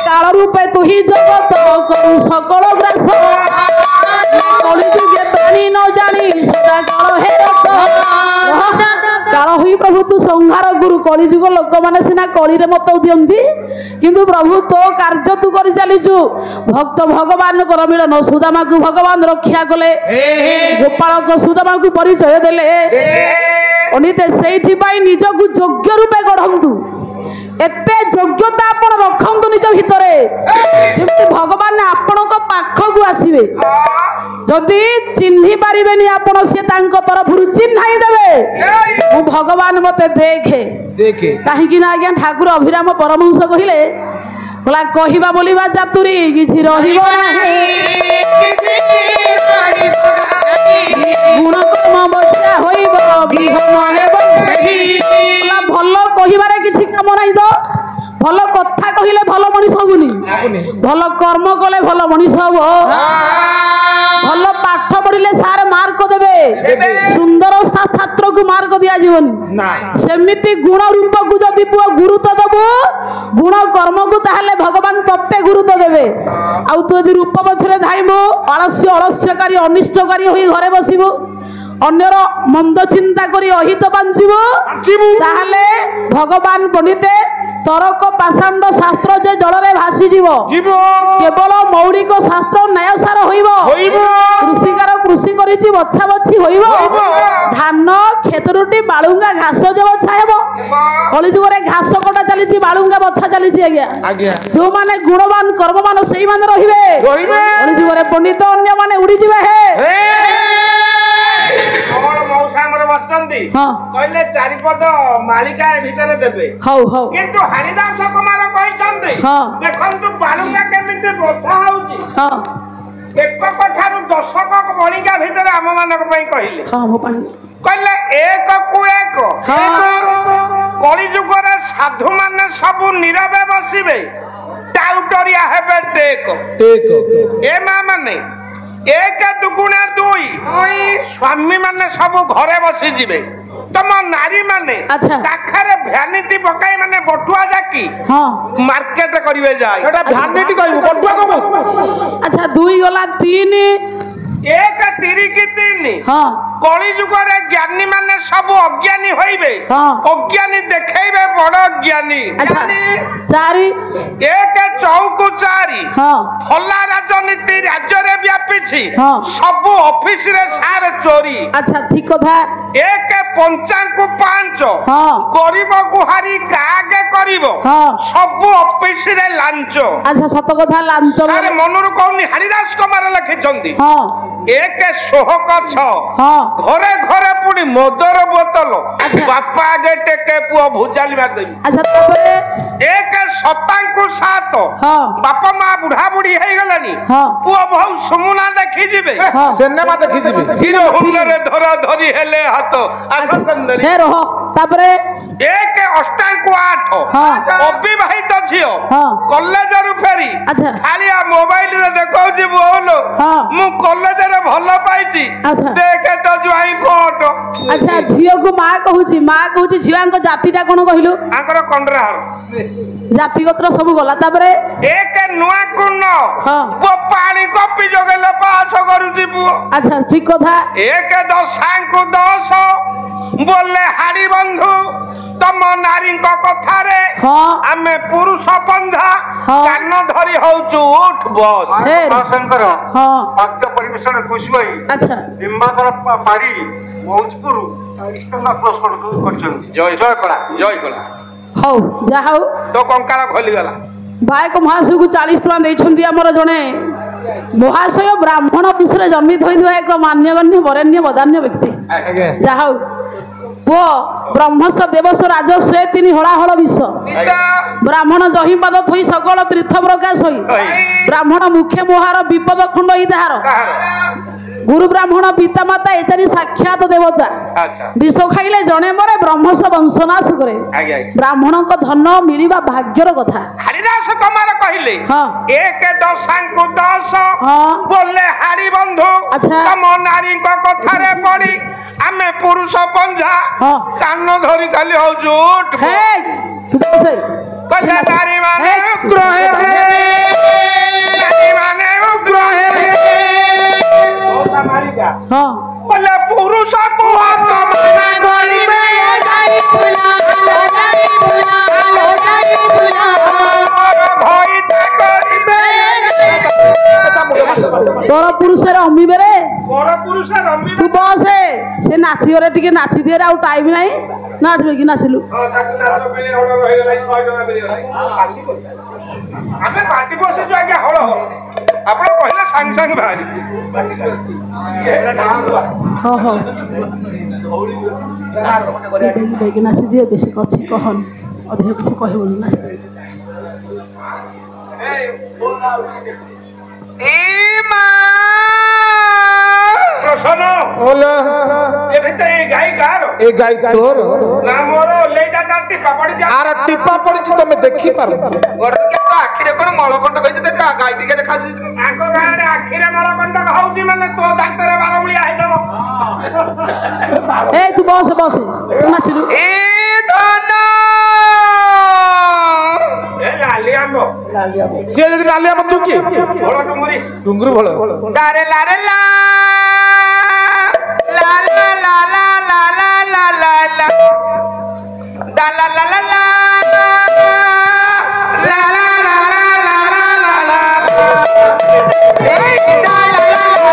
কাল রূপে তুহি জগত করু সকল গ্রাস কলিযুগে প্রাণী ন জানি সদা কাল হে কাল হই প্রভু তু সংহার গুরু কলিযুগ লোক মানে সিনা কলিরে মত দিয়ন্তি কিন্তু প্রভু তো কার্য তু করে চালিছু ভক্ত ভগবানଙ୍କର মিলন সুদামাକୁ ভগবান রক্ষা কলে গোপালক সুদামাକୁ পরিচয় দেলে অনিতে সেইথিপাই নিজକୁ যোগ্য রূপে গঢ়ন্তু এতে যোগ্যতা আপন রখন্তু নিজ ভিতরে যেমতি ভগবান আপনক পাখকু আসিবে যদি চিহ্নি পারিবেনি আপন সে তাঙ্ক তরফরু চিহ্নাই দেবে মু ভগবান মতে দেখে দেখে কাহিকি না আজ্ঞা ঠাকুর অভিরাম পরমহংস কহিলে কলা কহিবা বলিবা চাতুরি কিছু রহিব নাহি গুণ কর্ম বচা হইব বিহন হেব কলা ভাল কহিবারে কিছু কাম নাই তো ভাল কথা কহিলে ভাল মনিষ হবুনি ভাল কর্ম কলে ভাল মনিষ হব ভাল পাঠ পড়িলে সার মার্ক দেবে সুন্দর ছাত্রকু মার্ক দিয়া জীবনি সেমিতি গুণ রূপকু যদি পুয়া গুরুত্ব দেবু গুণ কর্মকু তাহলে ভগবান তত্ত্বে গুরুত্ব দেবে আউ তু যদি রূপ পছরে ধাইবু অলস্যকারী অনিষ্টকারী হই ঘরে বসিবু অন্যর মন্দ চিন্তা করি অহিত বাঞ্চিবু তাহলে ভগবান পণ্ডিতে তরক পাষাণ্ড শাস্ত্র যে জলরে ভাসি যাব কেবল মৌলিক শাস্ত্র ন্যায়সার হইব কৃষিকার কৃষি করিছি বছা বছি হইব ধান ক্ষেতরুটি বালুঙ্গা ঘাস যে বছা হব কলিযুগরে ঘাস কটা চালিছি বালুঙ্গা বছা চালিছি আজ্ঞা যে গুণবান কর্মবান সেই মানে রহিবে কলিযুগরে পণ্ডিত অন্য মানে উড়িଯିবে হে କହିଲେ ଚାରିପଦ ମାଳିକା ଭିତରେ ଦେବେ କିନ୍ତୁ ହରିଦାସ କୁମାର କହିଛନ୍ତି ଦେଖନ୍ତୁ ବାଲୁଙ୍ଗା କେମିତି ବଛା ହଉଛି ଏକକ ଠାରୁ ଦଶକ ମଣିକା ଭିତରେ ଆମ ମାନଙ୍କ ପାଇଁ କହିଲେ କହିଲେ ଏକକୁ ଏକ କଳିଯୁଗରେ ସାଧୁ ମାନେ ସବୁ ନୀରବେ ବସିବେ ଟାଉଟରିଆ ହେବେ ଟେକ ଏ ମା ମାନେ एक दुगुणा दुई स्वामी माने सब घरे बसी जिबे तम नारी माने काखरे भ्यानिटी पकाई माने बटुआ जाकी मार्केट करिवे जाय एटा भ्यानिटी कहबो बटुआ कहबो अच्छा दुई गला तीन एक तिरी की तीन कली जुगरे ज्ञानी माने सब अज्ञानी होइबे अज्ञानी देखेइबे बड़ ज्ञानी चारि एक चौकु चारि फला राजनीति राज्य रे व्यापीछि सब ऑफिस रे सार चोरी अच्छा ठीक कथा एक पंचांकु पांच गरीब गुहारी कागे करिवो सब ऑफिस रे लांच अच्छा सत कथा लांच सारे मनरु कहनी हरिदास कुमार लिखिछंती एक सोहक छ घरे घरे पुनी मदर बोतल बापा आगे टेके पुआ भुजाली बादई अच्छा तबे एक शतांकु 7 बापा मां बुढ़ा बुढ़ी हे गलानी पुआ बहु सुमुना देखि जिबे सिनेमा देखि जिबे हिरो हुनरे धरा धरी हेले हाथ आसा सुंदरी हे रहो तबरे एक अष्टांकु 8 अविवाहित झियो कॉलेज रु फेरी खालिया मोबाइल रे देखौ जी बोलो मु कॉलेज रे भलो पाइची देखे तो जुआई फोटो अच्छा झियो को मां कहूची झियांको जातिटा कोन कहिलु आंकर कंडराहर जाति गोत्र सब गला तबरे एक नुआ कुन वो पानी कपी जगले पास करूची बु अच्छा ठीक कथा एक 10 को 10 बोले हाड़ी बंधु तम नारी कथा रे आमे पुरुष बंधा कान धरी होचु उठ बस शंकर भक्त परिवेशन खुशी भाई अच्छा निम्बाकर पारी मौजपुर इष्टना प्रश्न करछन जय कला हौ जा हौ तो कंकाळ खोली गला भाई को महाशय को 40 टका दैछन्ती हमर जने महाशय ब्राह्मण विषय जन्मित होइथवा एक मान्यगण्य वरेण्य वदान्य व्यक्ति जा हौ वो ब्रह्मस्थ देवस्व राजस्व तीन हलाहल विश्व ब्राह्मण जहीपाद थई सकल तीर्थ प्रकाश होई ब्राह्मण मुख्य मोहार विपद खंड ई ताहार गुरु ब्राह्मण पिता माता एचारी साक्षात देवता अच्छा विष खाइले जणे मरे ब्रह्मस वंशनाश करे आज्ञा ब्राह्मण को धन मिलिबा भाग्यर कथा हरिदास कुमार कहले हाँ। एक दशांकु 10 हाँ। बोले हारी बंधु अच्छा। तम नारी कथारे पड़ी आमे पुरुष पंजा हाँ। कान धरी खाली हो झूठ हे तू बसे कथा नारी माने हे। उग्र हे नारी माने उग्र हे हाँ बोले पुरुष को मना करिबे जाई फुला जाई फुला जाई फुला भई करिबे तोर पुरुष रमिबे रे बड़ पुरुष रमी तू बसे से नाची गले टिके नाची दिए आउ टाइम नाही नाचबे कि नाचलु ଆମେ ପାଟି ବସିଛୁ ଆଜ୍ଞା ହଳ ଆପଣ କହିଲେ ସାଙ୍ଗେ ସାଙ୍ଗେ ବାହାରି ହଁ ହଁ ବେଗି ନାଚି ଦିଏ ବେଶୀ କଛି କହନି ଅଧିକ କିଛି କହିବନି ନା ପ୍ରସନ୍ନ ओले ଏ ଭିତରେ ଏ ଗାଈ କାହାର ए गाई तोर ନା ମୋର ଲେଇଟା ତାର ଟିପା ପଡ଼ିଛି आर टिपा पड़ी तमे देखि पार ଆଖିରେ କଣ ମଳକଣ୍ଟ କହିଛି ଦେଖା ଗାଈ ଟିକେ ଦେଖାଯାଉଛି ଆଙ୍କ ଗାଁରେ ଆଖିରେ ମଳକଣ୍ଟକ ହଉଛି ମାନେ ତୋ ଦାନ୍ତରେ ବାରମୂଳିଆ ହେଇଥିବ ଏ ତୁ ବସ ବସ ତୁ ନାଚିଲୁ ଏ ଧନ ଏ ଲାଲି ଆମ୍ବ से यदि लालिया मत तू की ଭୋଳ ଡୁଙ୍ଗୁରି डुंगरू भलो लारे लारे ला ला ला ला ला ला ला ला ला ला दा ला ला ला ला ला ला ला ला ला ला ला ए दा ला ला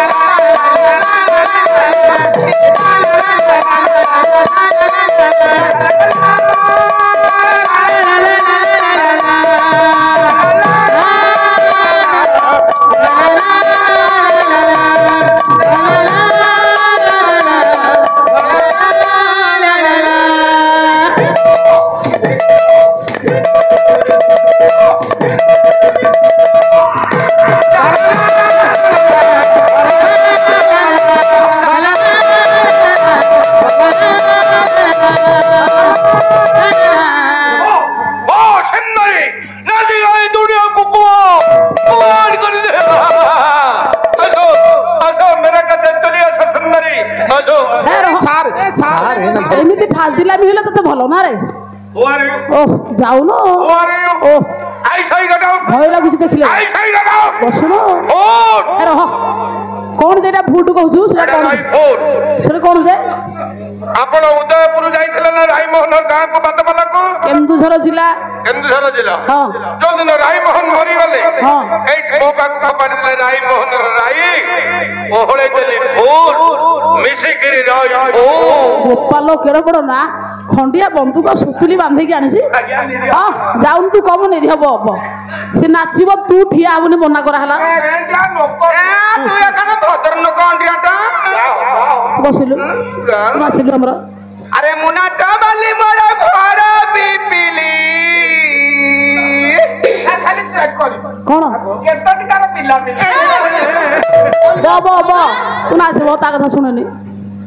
ଏମିତି ଫାଜିଲା ବି ହେଲେ ତତେ ଭଲ ନା ରେ ଓ ଯାଉନ ଓ ଭୟ ଲାଗୁଛି ଦେଖିଲେ ବସୁନ ରହ କଣ ଯେଟା ଭୁଟ କହୁଛୁ ସେଟା କଣ ସେଟା କଣ ଯେ ଆପଣ ଉଦୟପୁର ଯାଇଥିଲେ ନା ରାଇମୋହନ ଗାଁକୁ ବାଦବାଲାକୁ କେନ୍ଦୁଝର ଜିଲ୍ଲା କେନ୍ଦୁଝର ଜିଲ୍ଲା ହଁ ଯୋଉଦିନ ରାଇମୋହନ ମରିଗଲେ ହଁ ଏଇଠି ମୋ ପାଖକୁ ଖବର ରାଇମୋହନର ରାଇ ଓହଳେଇ ଦେଲି ଭୁଲ ମିଶିକିରି ରହି ଗୋପାଲ କେଡ ବଡ ନା ଖଣ୍ଡିଆ ବନ୍ଧୁକ ସୁତୁଲି ବାନ୍ଧିକି ଆଣିଛି ହଁ ଯାଉନୁ ତୁ କମ ନେଇ ହବ ହବ ସେ ନାଚିବ ତୁ ଠିଆ ହବୁନି ମନା କରାହେଲା ଭଦ୍ର ଲୋକ ଅଣ୍ଡିଆଟା ବସିଲୁ ନାଚିଲୁ ଆମର ଆରେ ମୁନା ଚାବାଲି ମୋର ଘର ପିପିଲି ଖାଲି ଚେକ୍ କରି କଣ କେତୋଟି ତାର ପିଲା ପିଲା ତୁ ନାଚିବ ତା କଥା ଶୁଣେନି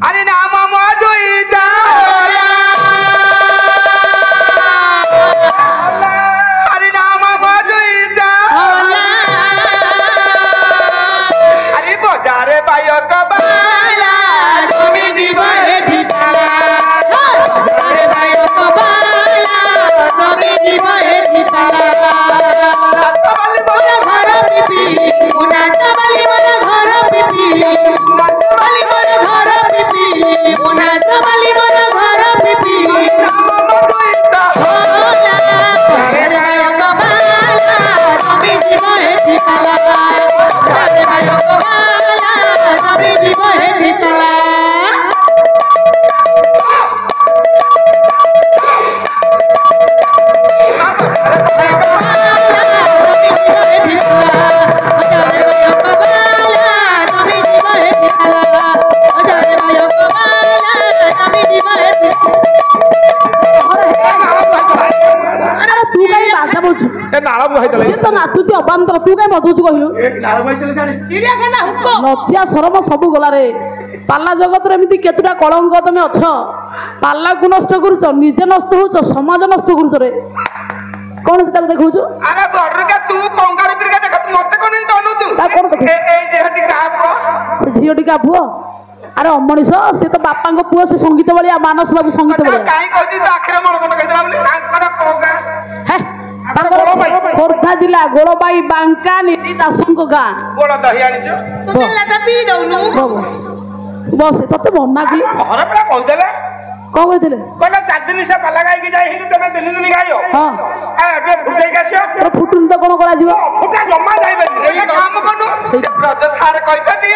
ଆରେ ନାମ ମଜୁଇତା ଆରେ ନାମ ମଜୁଇତା ଆରେ ବଜାରେ ପାୟକ ବାଲା তুমি জীব এঠি পালা আরে ভাই কবালা তুমি জীব এঠি পালা চাবালি মোর ঘর পিপিলি মুনা চাবালি মোর ঘর পিপিলি চাবালি মোর ঘর পিপিলি ନାଳ ବୁହାଇଦେଲେ ସିଏ ତ ନାଚୁଛି ଅବାନ୍ତର ତୁ କାଇଁ ବଜଉଛୁ କହିଲୁ ଚିଡ଼ିଆଖାନା ହୁକ ଲଜ୍ଜା ସରମ ସବୁ ଗଲାରେ ପାଲା ଜଗତରେ ଏମିତି କେତେଟା କଳଙ୍କ ତମେ ଅଛ ପାଲାକୁ ନଷ୍ଟ କରୁଛ ନିଜେ ନଷ୍ଟ ହଉଛ ସମାଜ ନଷ୍ଟ କରୁଛ ରେ କଣ ସେ ତାକୁ ଦେଖଉଛୁ ଆରେ ବଡରୁକା ତୁ କଙ୍ଗାରୁ କରିକା ଦେଖ ମତେ କଣ ଦନୁଛୁ ତା କଣ ଦେଖ ଏଇ ଯେହେତୁ କାହାପ ସେ ଝିଅଟି କା ପୁଅ ଆରେ ଅମଣିଷ ସେ ତ ବାପାଙ୍କ ପୁଅ ସେ ସଙ୍ଗୀତ ଭଳିଆ ମାନସ ବାବୁ ସଙ୍ଗୀତ ଭଳିଆ କାହିଁ କହୁଛି ତୁ ଆଖିରେ ମଣ ମଣ କହିଦେଲା ବୋଲି ତାଙ୍କର କଙ୍ଗା ହେ ଖୋର୍ଦ୍ଧା ଜିଲ୍ଲା ଗୋଳବାଇ ବାଙ୍କା ନିତି ଦାସଙ୍କ ଗାଁ ଗୋଳ ଦହି ଆଣିଛୁ ତୁ ତେଲଟା ପିଇ ଦଉନୁ ବସ ତତେ ମନା କଲି ଘର ପୁରା କହିଦେଲେ କଣ କହିଥିଲେ କହିଲେ 4 ଦିନ ସେ ପାଲା ଗାଇକି ଯାଇ ହେଇନି ତମେ 3 ଦିନ ଗାଇବ ହଁ ଏବେ ଫୁଟେଇକି ଆସିବ ତୋର ଫୁଟୁନି ତ କଣ କରାଯିବ ଫୁଟା ଜମା ଯାଇପାରିନି ଏଇ କାମ କରୁନୁ ସେ ବ୍ରଜ ସାର୍ କହିଛନ୍ତି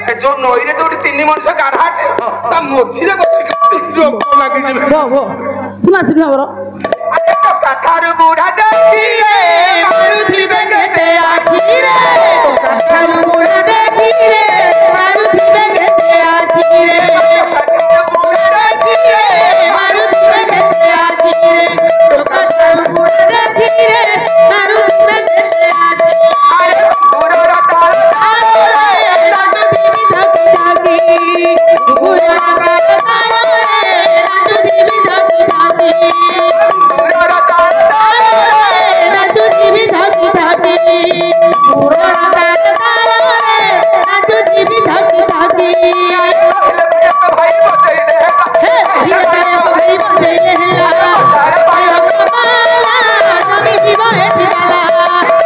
ସେ ଯୋଉ ନଈରେ ଯୋଉଠି 3 ମଣିଷ ଗାଢା ଅଛି ତା ମଝିରେ ବସିକି ରୋଗ ଲାଗିଯିବେ ଶୁଣା ଶୁଣି ଆମର କାଠାରୁ ବୁଢା ଦେଖିରେ ମାରୁଥିବେ କେତେ ଆଖିରେ କାଠାରୁ ବୁଢ଼ା ଦେଖିରେ ମାରୁଥିବେ କେତେ ଆଖିରେ ମାରୁଥିବେ କେତେ ଆଖିରେ କାଠାରୁ ବୁଢ଼ା ଦେଖିରେ ମାରୁଥିବେ କେତେ ଆଖିରେ ଦୂରର ତାଳ ରାଜୁଥିବି ଥକି ଥକି ଗୁରୁର ତାଳରେ ରାଜୁଥିବି ଥକି ଥକି ଦୂରର ତାଳ ନାଚୁଥିବି ଥକି ଥକି ପୁରା ତାଳରେ ନାଚୁଥିବି ଥକି ଥକି ଭାଇ ବସେଇଲେ ହେ ଭାଇ ବଜେଇଲେ ହେଲା ଭାଇ କମାଲା ନମି ଯିବ ଏଠି ବାଲା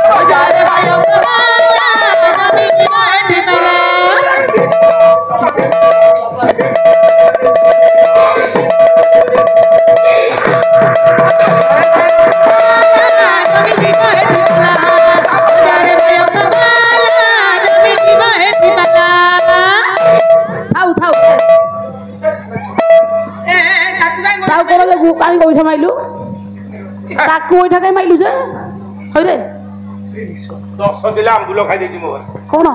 ବଜାରେ ଭାଇ କମାଲା ନମି ଯିବ ଏଠି ବାଲା କାହିଁ ଗୋଇଠା ମାଇଲୁ ତାକୁ ଗୋଇଠା କାହିଁ ମାଇଲୁ ଯେ ହଇରେ 10 କିଲୋ ଆମ୍ବୁଲ ଖାଇ ଦେଇଛି ମୋ ଘରେ କଣ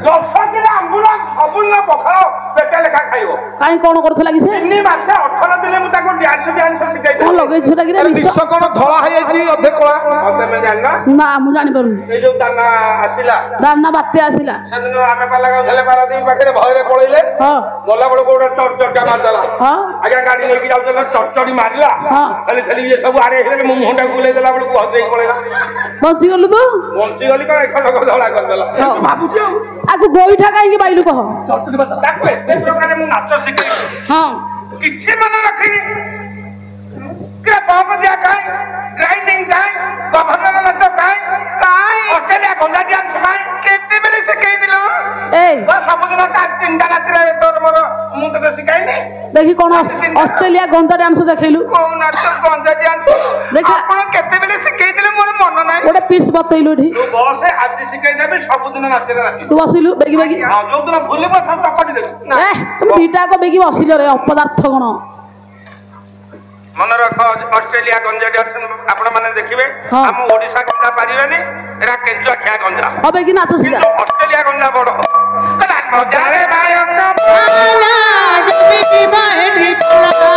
10 କିଲୋ ଆମ୍ବୁଲ ସବୁଦିନ ପଖାଳ ପେଟେ ଲେଖା ଖାଇବ କାହିଁ କଣ କରୁଥିଲା କି ସେ 3 ମାସ 18 ଦିନ ମୁଁ ତାକୁ ଡ୍ୟାନ୍ସ ଶିଖେଇ କଣ ଲଗେଇଛୁ ସେଟା କି ରେ ବିଷ? ବିଷ କଣ ଧଳା ହେଇଯାଇଛି ଅଧେ କଳା ତମେ ଜାଣିନ ନା ମୁଁ ଜାଣିପାରୁନି ଏଇ ଯୋଉ ଦାନା ଆସିଲା ଦାନା ବାତ୍ୟା ଆସିଲା ସେଦିନ ଆମେ ପାଲା ଗାଉଥିଲେ ପାରାଦୀପ ପାଖରେ ଭୟରେ ପଳେଇଲେ ହଁ ଗଲା ବେଳକୁ ଗୋଟେ ଚଡଚଡିଟା ମାରିଦେଲା ହଁ ଆଜ୍ଞା ଗାଡି ନେଇକି ଯାଉଥିଲେ ଚଡଚଡି ମାରିଲା ହଁ। ଖାଲି ଖାଲି ଇଏ ସବୁ ଆରେ ହେଲେ ମୁଁ ମୁହଁଟାକୁ ବୁଲେଇ ଦେଲା ବେଳକୁ ହଜେଇକି ପଳେଇଲା ବଞ୍ଚିଗଲୁ ତୁ ବଞ୍ଚିଗଲି କଣ ଏକ ଧଳା କରିଦେଲା ହଁ। ଭାବୁଛି ଆଉ ଆକୁ ଗୋଇଠା କାହିଁକି ମାଇଲୁ କହ ତାକୁ ଏତେ ପ୍ରକାର ମୁଁ ନାଚ ଶିଖେଇଲି ହଁ କିଛି ମନେ ରଖିନି କି ପମ୍ପ ଦିଆ କାଇଁ ଗ୍ରାଇଣ୍ଡିଂ କାଇଁ ଗଭର୍ଣ୍ଣର ନାଚ କାଇଁ ଅଷ୍ଟ୍ରେଲିଆ ଗଞ୍ଜା ଡ୍ୟାନ୍ସ କାଇଁ କେତେବେଳେ ଶିଖେଇଥିଲ ଏଇ ସବୁଦିନ 3ଟା ରାତିରେ ତୋର ମୋର ମୁଁ ତତେ ଶିଖାଇନି ଦେଖି କଣ ଅଷ୍ଟ୍ରେଲିଆ ଗଞ୍ଜା ଡ୍ୟାନ୍ସ ଦେଖେଇଲୁ କୋଉ ନାଚ ଗଞ୍ଜା ଡ୍ୟାନ୍ସ ଦେଖା ଆପଣ କେତେବେଳେ ଶିଖେଇଥିଲେ ମୋର ମନ ନାହିଁ ଗୋଟେ ପିସ୍ ବତେଇଲୁ ଏଠି ତୁ ବସେ ଆଜି ଶିଖେଇଦେବି ସବୁଦିନ ନାଚରେ ନାଚିବୁ ତୁ ବସିଲୁ ବେଗି ବେଗି ଯୋଉଦିନ ଭୁଲିବ ଚକଟି ଦେବି ତମେ ଦିଟା ଯାକ ବେଗି ବସିଲ ରେ ଅପଦାର୍ଥ କଣ ମନେ ରଖ ଅଷ୍ଟ୍ରେଲିଆ ଗଞ୍ଜା ଡ୍ୟାନ୍ସ ଆପଣ ମାନେ ଦେଖିବେ ହଁ। ଆମ ଓଡିଶା ଗଞ୍ଜା ପାରିବେନି ଏରା କେଞ୍ଚୁଆ ଖିଆ ଗଞ୍ଜା হবে কি নাচো শিখা କିନ୍ତୁ ଅଷ୍ଟ୍ରେଲିଆ ଗଞ୍ଜା ବଡ ମଜାରେ ବାୟକ ପାଲା ଯେମିତି ଯିବ ଏଠି ପାଲା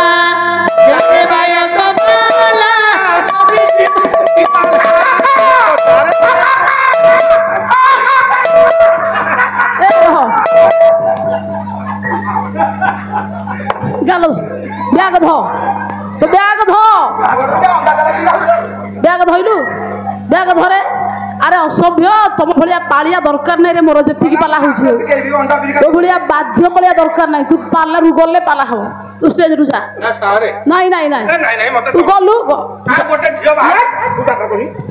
ଯେତେ ବାୟକ ପାଲା গালো ব্যাগ ধ তো ব্যাগ ধ ব্যাগ ধইলু ব্যাগ ধরে আরে অসভ্য তোম ভলিয়া পালিয়া দরকার নাই রে মোর যেতিকি পালা হଉଛି তো ভলিয়া বাধ্য পালিয়া দরকার নাই তু পালা রু গলে পালা হব তু স্টেজ রু যা নাই নাই নাই তু গলু ଗୋଟେ ଝିଅ ବାହା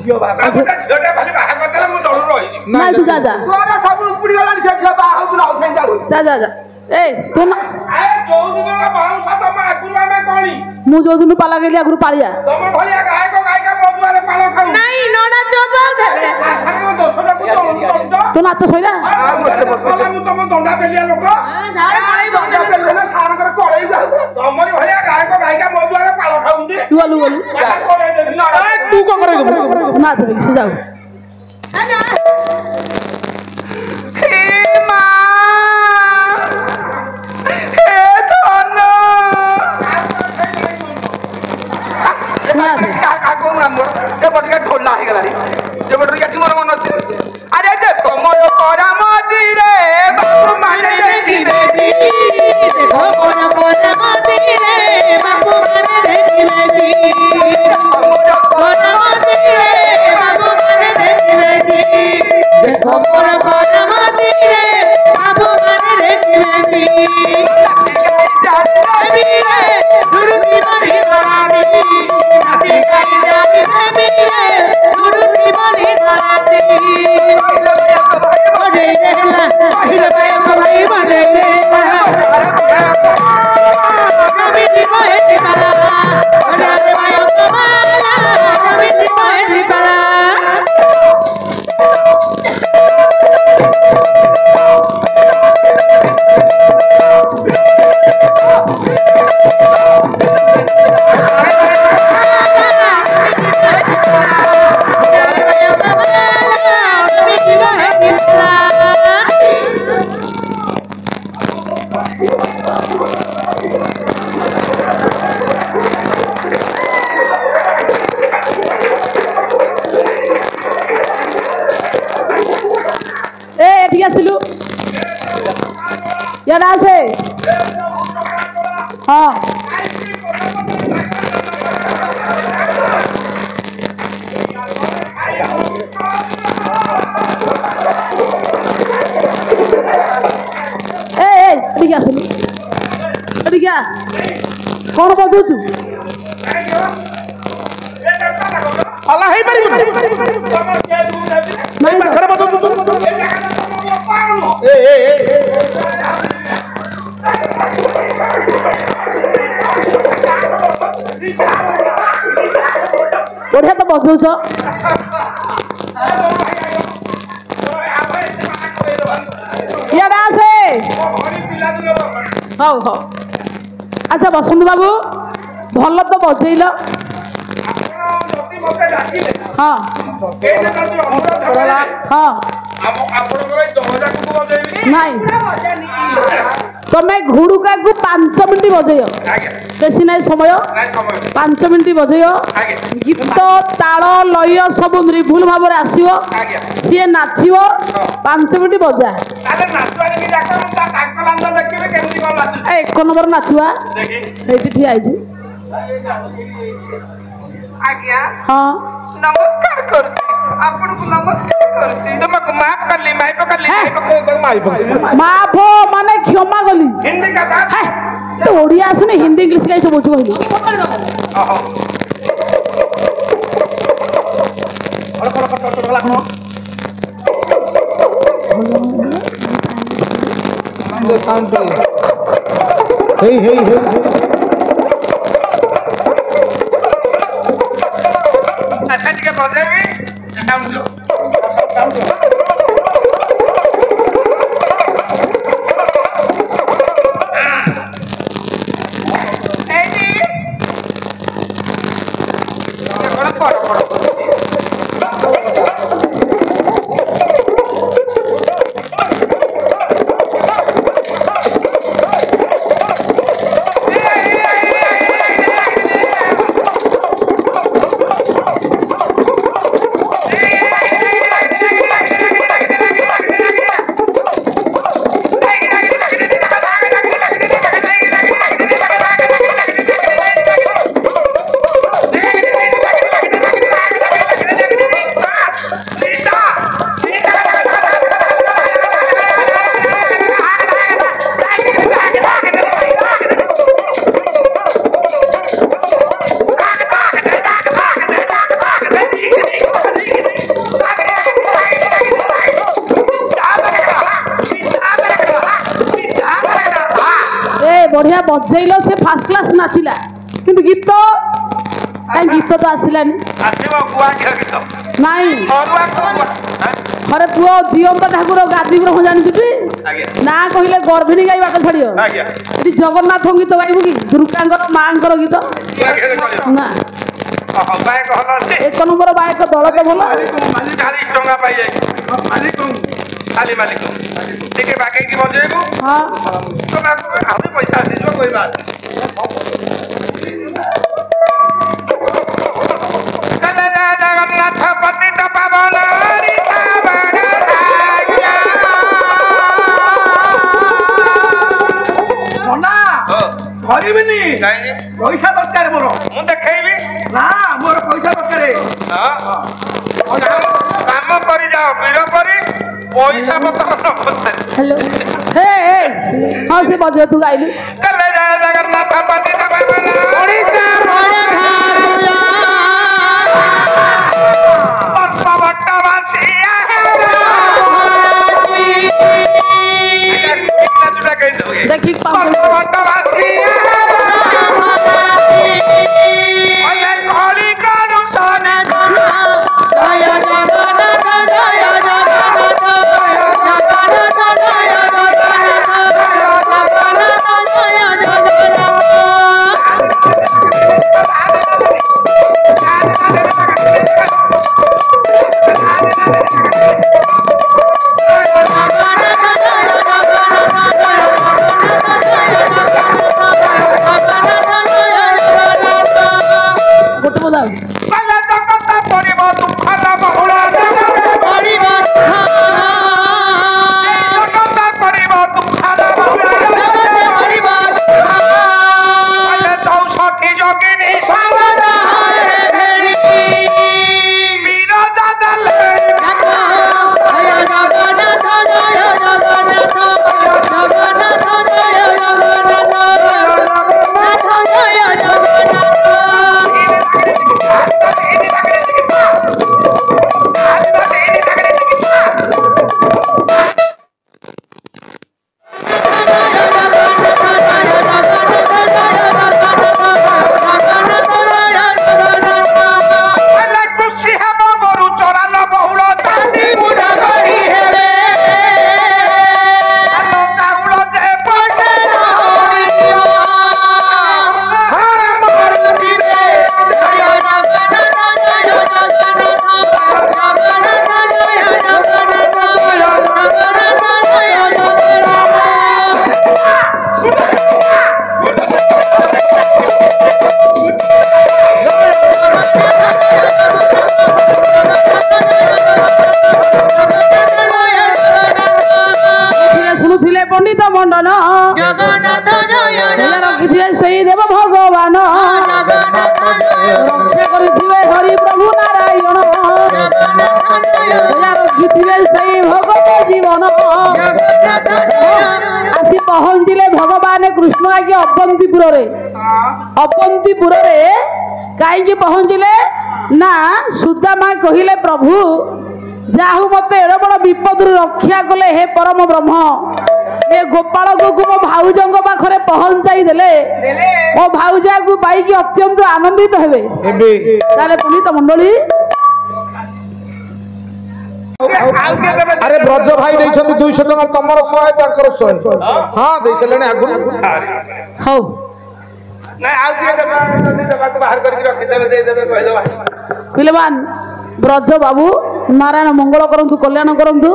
ଝିଅ ବାହା ଗୋଟେ ଝିଅଟା ଖାଲି ବାହା କରିଦେଲେ ମୁଁ ଡରୁ ରହିବି নাই তু যা যা ସବୁ ଉପୁଡ଼ି ଗଲାଣି ସେ ଝିଅ ବାହା ହଉଛୁ ନା ହଉଛନ୍ତି ଯାଉ যা যা যা এই তো না ଯୋଉ ଦିନ ବାଉଁଶ ତମ ଆଗରୁ ଆମେ କଣି ମୁଁ ଯୋଉ ଦିନ ପାଲା ଗେଲି ଆଗରୁ ପାଳିଆ ତମ ଭଳିଆ ଗାୟକ ଗାୟିକା ମୋ ଦୁଆରେ ପାଳ ଖାଉ ନାଇଁ ନଡ଼ା ଚୋପାଉ ଦେବେ ଦୋଷଟାକୁ তো নাচ সইলা ମୁଁ ତମ ଦଣ୍ଡା ପେଲିଆ ଲୋକ ଝାଡା କଳେଇବ ସାରଙ୍କର କଳେଇ ଯାଉ ତମରି ଭଳିଆ ଗାୟକ ଗାୟିକା ମୋ ଦୁଆରେ ପାଳ ଖାଉନ୍ତି তু গলু গলু ତୁ କଣ କରେଇଦେବୁ নাচ বেগি সে যাও ঢোলা ହେଇଗଲା कौन बदलू अल्लाह है पारिबो नहीं पाखरे बदलू ए बढ़िया तो बदलुछ इयाडा आसे हौ हौ अच्छा बसंत बाबू भल तो बजेल हाँ हाँ नाई तुम्हें घुड़ुका को 5 मिनट बजेय बेसी ना समय 5 मिनट बजेय गीत ताल लय सब निर्भुल भाव आसो सी नाचब 5 मिनट बजा 1 नंबर नाचुआ ये ठिया आज्ञा हाँ नमस्कार करती आपको नमस्कार करती तुमको माफ कर ली माफ कर ली माफ माने क्षमा गली हिंदी का बात है तो ओडिया आसुनी हिंदी इंग्लिश का सब बुझ गली हे हे हे अच्छा ठीक है बजे भी साउंड लो बढ़िया बजेल से फास्ट क्लास नाचिला किंतु गीत कहीं गीत तो आसलानी नाई हरे पुओ जीवंत ठाकुर गादी ग्रह जानी ना कहले गर्भिणी गाई बात छाड़ ये जगन्नाथ गीत गाइबू कि दुर्गांकर मांकर गीत ना 1 नंबर बायक दल तो भल खाली मालिक टिके बाकी की बजेबू हां तो आहुरी पैसा दिजो कोई बात जगन्नाथ पति तो पावन ना भरिबिनी पैसा दरकार मोर मु देखेबी ना मोर पैसा दरकार हां काम करी जाओ बीर परी ପଇସା ପତ୍ର ନ ପଚାରେ हेलो हे हाँ से बजे तू गाइलु କଲେ ଜୟ ଜଗନ୍ନାଥ ପତି ଓଡ଼ିଶା ବଟ୍ଟବାସିଆ देखी ବଟ୍ଟବାସିଆ अवंतीपुर कहीं पहुँचले ना सुदामा कहले प्रभु जाहु मत एड़ बड़ विपद रक्षा कले हे परम ब्रह्म ए गोपाल को मो भाउजों पाखे पहुंचाई देले मो भाउजा को पाई अत्यंत आनंदित हेबे ताले पुनीत मंडली अरे ब्रज भाई देइछन्ती 200 टका तमर 100 ताकर 100 हां देइ चलेने आगु हौ नहीं आउ के देबा जदी देबा तो बाहर करके रखि देबे दे देबे कहि देबा पिलवान ब्रज बाबू नारायण मंगल करंतु कल्याण करंतु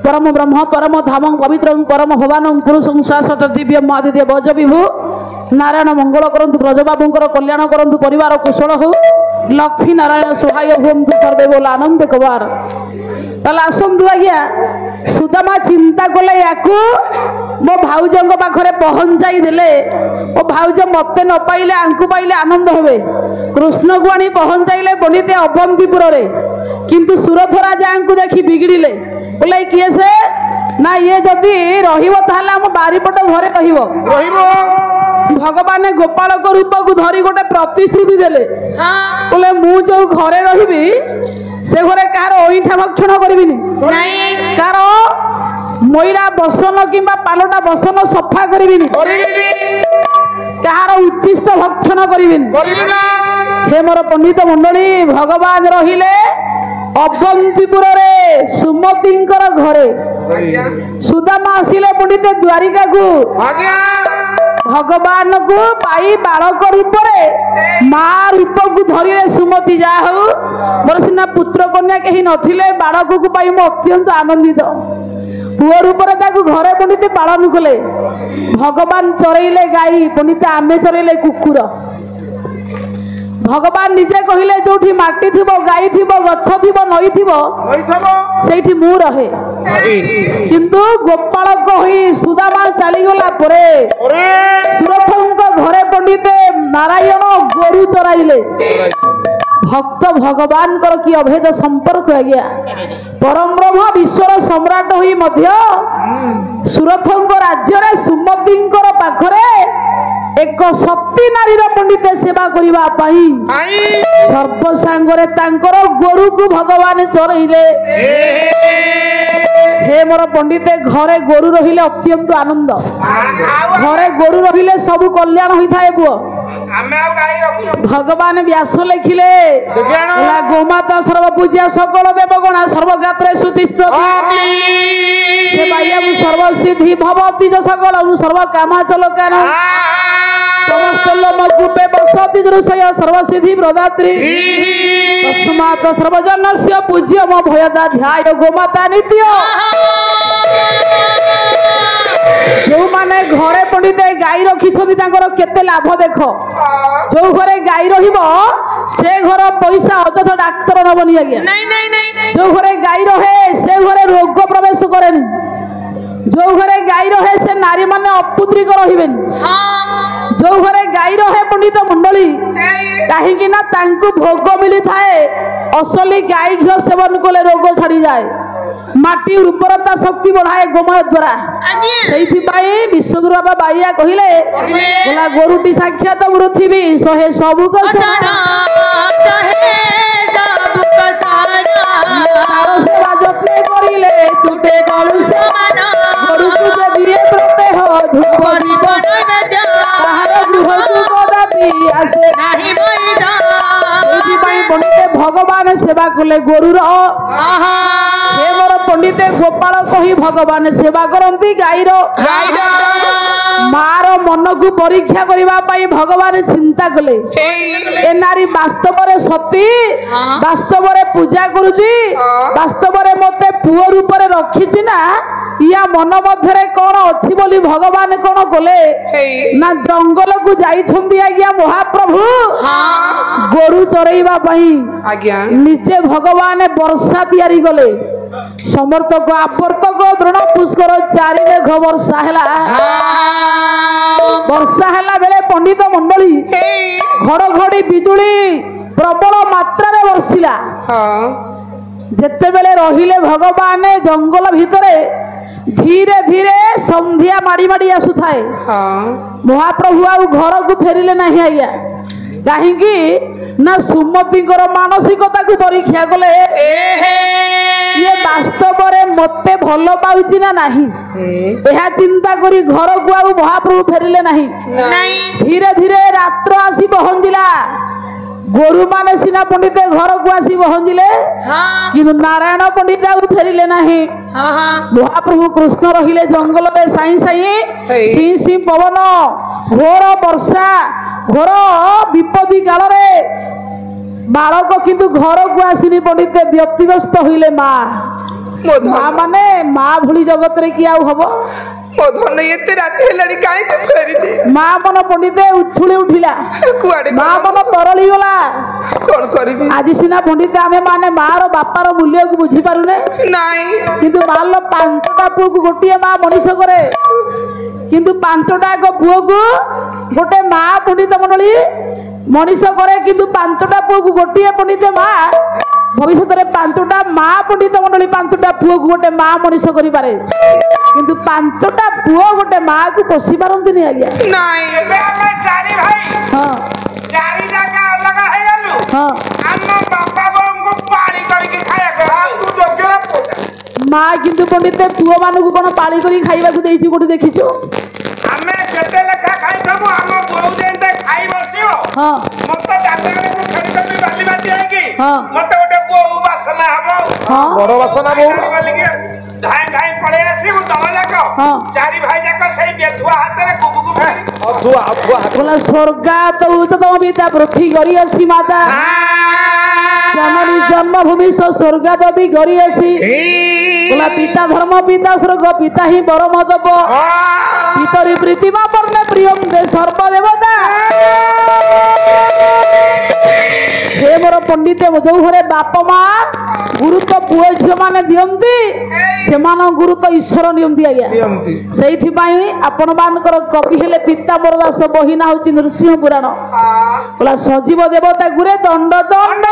परम ब्रह्म परम धाम पवित्र परम भवान पुरुष शाश्वत दिव्य महादिव्य भज विभु नारायण मंगल करंतु ब्रज बाबूंकर कल्याण करंतु परिवार कुशल हो लक्ष्मी नारायण सहाय हुंतु सर्वे बोल आनंद कबार ताला आसंतु आज्ञा सुदामा चिंता कले याकू मो भाउजों पाखरे पहुंचाई देले ओ भाउज मते न पाइले आंकु पाइले आनंद होबे कृष्ण को आनी पहुंचाइले बनिते अवंतीपुर रे किंतु सुरथरा जांकु देखि बिगड़िले बोले किए से ना ये जदि रहिबो ताहले हम बारीपट घरे रहिबो भगवान गोपाल को रूप को धरी गोटे प्रतिश्रुति देले बोले मु जो घरे रहिबी से घरे कार ओइठा भक्षण करबिनी नहीं कार मैला बसन किंबा पालटा बसन सफा करबिनी कार उच्चिष्ट भक्षण करबिनी हे मोर पंडित मंडली भगवान रहिले अवंतीपुर रे सुमतींकर घरे सुदामा आसिले पंडित द्वारिका को भगवान को पाई बालक रूप माँ रूप को धरिले सुमति जा हो मोर सिना पुत्र कन्या कहीं नथिले बालक को पाई मो अत्यंत आनंदित पुओ रूप घरे पंडित पालन कले भगवान चरइले गाई पंडित आमे चरइले कुकुर भगवान निजे कहले जोठी माटी थिबो गाई थिबो गछ थिबो नई थिबो सेठी मु रहे किंतु गोपाल कही सुदामा चली गला परे सुरथंक घरे पंडिते नारायण गोरु चराइले भक्त भगवान की अभेद संपर्क आज्ञा परम ब्रह्म विश्वर सम्राट हुई मध्य सुरथंग राज्य रे सुमती पाखरे एक सती नारीर पंडित सेवा करिबा पाई सर्व सांगरे तांकर गोरु को भगवान चरइले हे मोर पंडित घरे गोरु रहिले अत्यंत आनंद घरे गोरु रहिले सब कल्याण होइथाए बुआ भगवान व्यास लिखिले गोमाता सर्वपूज्या सकल देवगणा सर्वगात्रे सुतिष्ठ सर्वसिद्धि भवती सकल सर्व कामाचल कान समस्त लोमकूपे बसति ऋषय सर्वसिद्धि प्रदात्री तस्मात् सर्वजनस्य पूज्यम भयदा ध्याय गोमाता नित्य जो माने घरे पंडित गाई रखी केते लाभ देख जो घरे गाई रहिबो से घर पैसा अଯଥା डाक्तर नबनी आज्ञा जो घरे गाई रहे से घरे रोग प्रवेश करेनी जो घरे गाई रहे से नारी माने अपुत्रिक रहिबेनी जो घरे गाई रहे पंडित मंडली कहीं ना तांकु भोग मिली थाए असली गाई घी सेवन कले रोग छाड़ी जाए माटी उर्वरता शक्ति बढ़ाए गोमय द्वारा विश्वगुरु बाबा बाइया कहले बोला गोरुटी साक्षात पृथ्वी सहे सबुक सेवा जत्न करिले तुटे दलु समान गोरु को दिए प्रत्यह धूप दीपन ताहार गृहकु कदापि आसे नाही मैदा पंडित भगवान सेवा कले गोरुर हे मोर पंडित गोपाल कही भगवान सेवा करती गाईर मार मन को परीक्षा करने भगवान चिंता कले ए नारी वास्तव में सती वास्तव में पूजा करुची वास्तव में मते पुओ रूप में रखी ना या मन मध्य कौन अच्छी बोली भगवान कौन कले ना जंगल को जाइछंती आज्ञा महाप्रभु गोरु चरैबा आज्ञा निजे भगवान वर्षा तैयारी कले समर्थक आवर्तक दृढ़ पुष्कर चारि मेघ वर्षा है वर्षा है बेले पंडित मंडली घड़घड़ी बिजुली प्रबल मात्रा रे वर्षिला जेते बेले रहिले भगवान जंगल भितरे धीरे धीरे संध्या माड़ी माड़ी आसुथाए महाप्रभु आ घर को फेरिले नहीं आज्ञा कहीं ना सुमती मानसिकता को परीक्षा कले ये वास्तव में मते भल पाउची ना नहीं यह चिंता करी घर को आ महाप्रभु फेरिले नहीं धीरे धीरे रात्र आसी पहुंचला गोरु माने सीना पंडित घर को आसी पहुंचले कि नारायण पंडित फेरिले नहीं महाप्रभु कृष्ण रहिले जंगल में साई साई सी सी पवन घोर वर्षा घोर विपत्ति काल रे बालक किंतु घर को आसीनी पंडित व्यक्तिव्यस्त होइले माँ माने माँ भूली जगत रे कि आउ हबो धन एते रात हेलाडी काई को फेरिले माँ मन पंडित उछुली उठिला माँ मन तरली गला कोन करबी आज सिना पंडित आमे माने माँ रो बापा रो मूल्य को बुझी पारुने नाही किंतु माँ लो पांचटा पुओ को गोटिए माँ मनीष करे किंतु पांचटा को पुओ को गोटे माँ पंडित मंडली मनीष करे किंतु पांचटा पुओ को गोटिए पंडित माँ भविष्य में पांचटा माँ पंडित मंडली पांचटा पुओ को गोटे माँ मनीष करि पारे किंतु पांचटा पुओ गोटे माँ को पोषी पारंती नहीं आज्ञा नहीं एबे हम चारि भाई हां चारि जगह अलग है गलु हां हम बापा को पाली करके खाया कर तू जोग्य पोटा माँ किंतु पंडित पुओ मान को कोन पाली करी खाइबा को देछि कोठी देखिछु हमें केते लेखा खाइ सबु हम बहु देते खाइ बसियो हां मत जाते को खड़ी कर बाली बाली है कि हां मत ओटे बहु वासना हबो हां बड़ वासना बहु धाई धाई पळे आसी वो दल जाको हां चारि भाई जाको सही बेथुआ हाथ रे गुगु अथुआ अथुआ बोला स्वर्गा तो उच्चतम पिता पृथ्वी गरी असी माता जननी जन्मभूमि स्वर्गा देवी गरी असी बोला पिता धर्म पिता स्वर्ग पिता ही परम तप पितरी प्रीतिमा परने प्रियम दे सर्वदेवता हे मोर पंडित जो घरे बाप माँ गुरुत्व पुओ झील मैंने दिखती से गुरुत्व ईश्वर नियंती आज्ञा से आपण मानकर कवि हेले पीताम्बर दास बही ना हूँ नृसिंह पुराण बोला सजीव देवता गुरे दंड दंड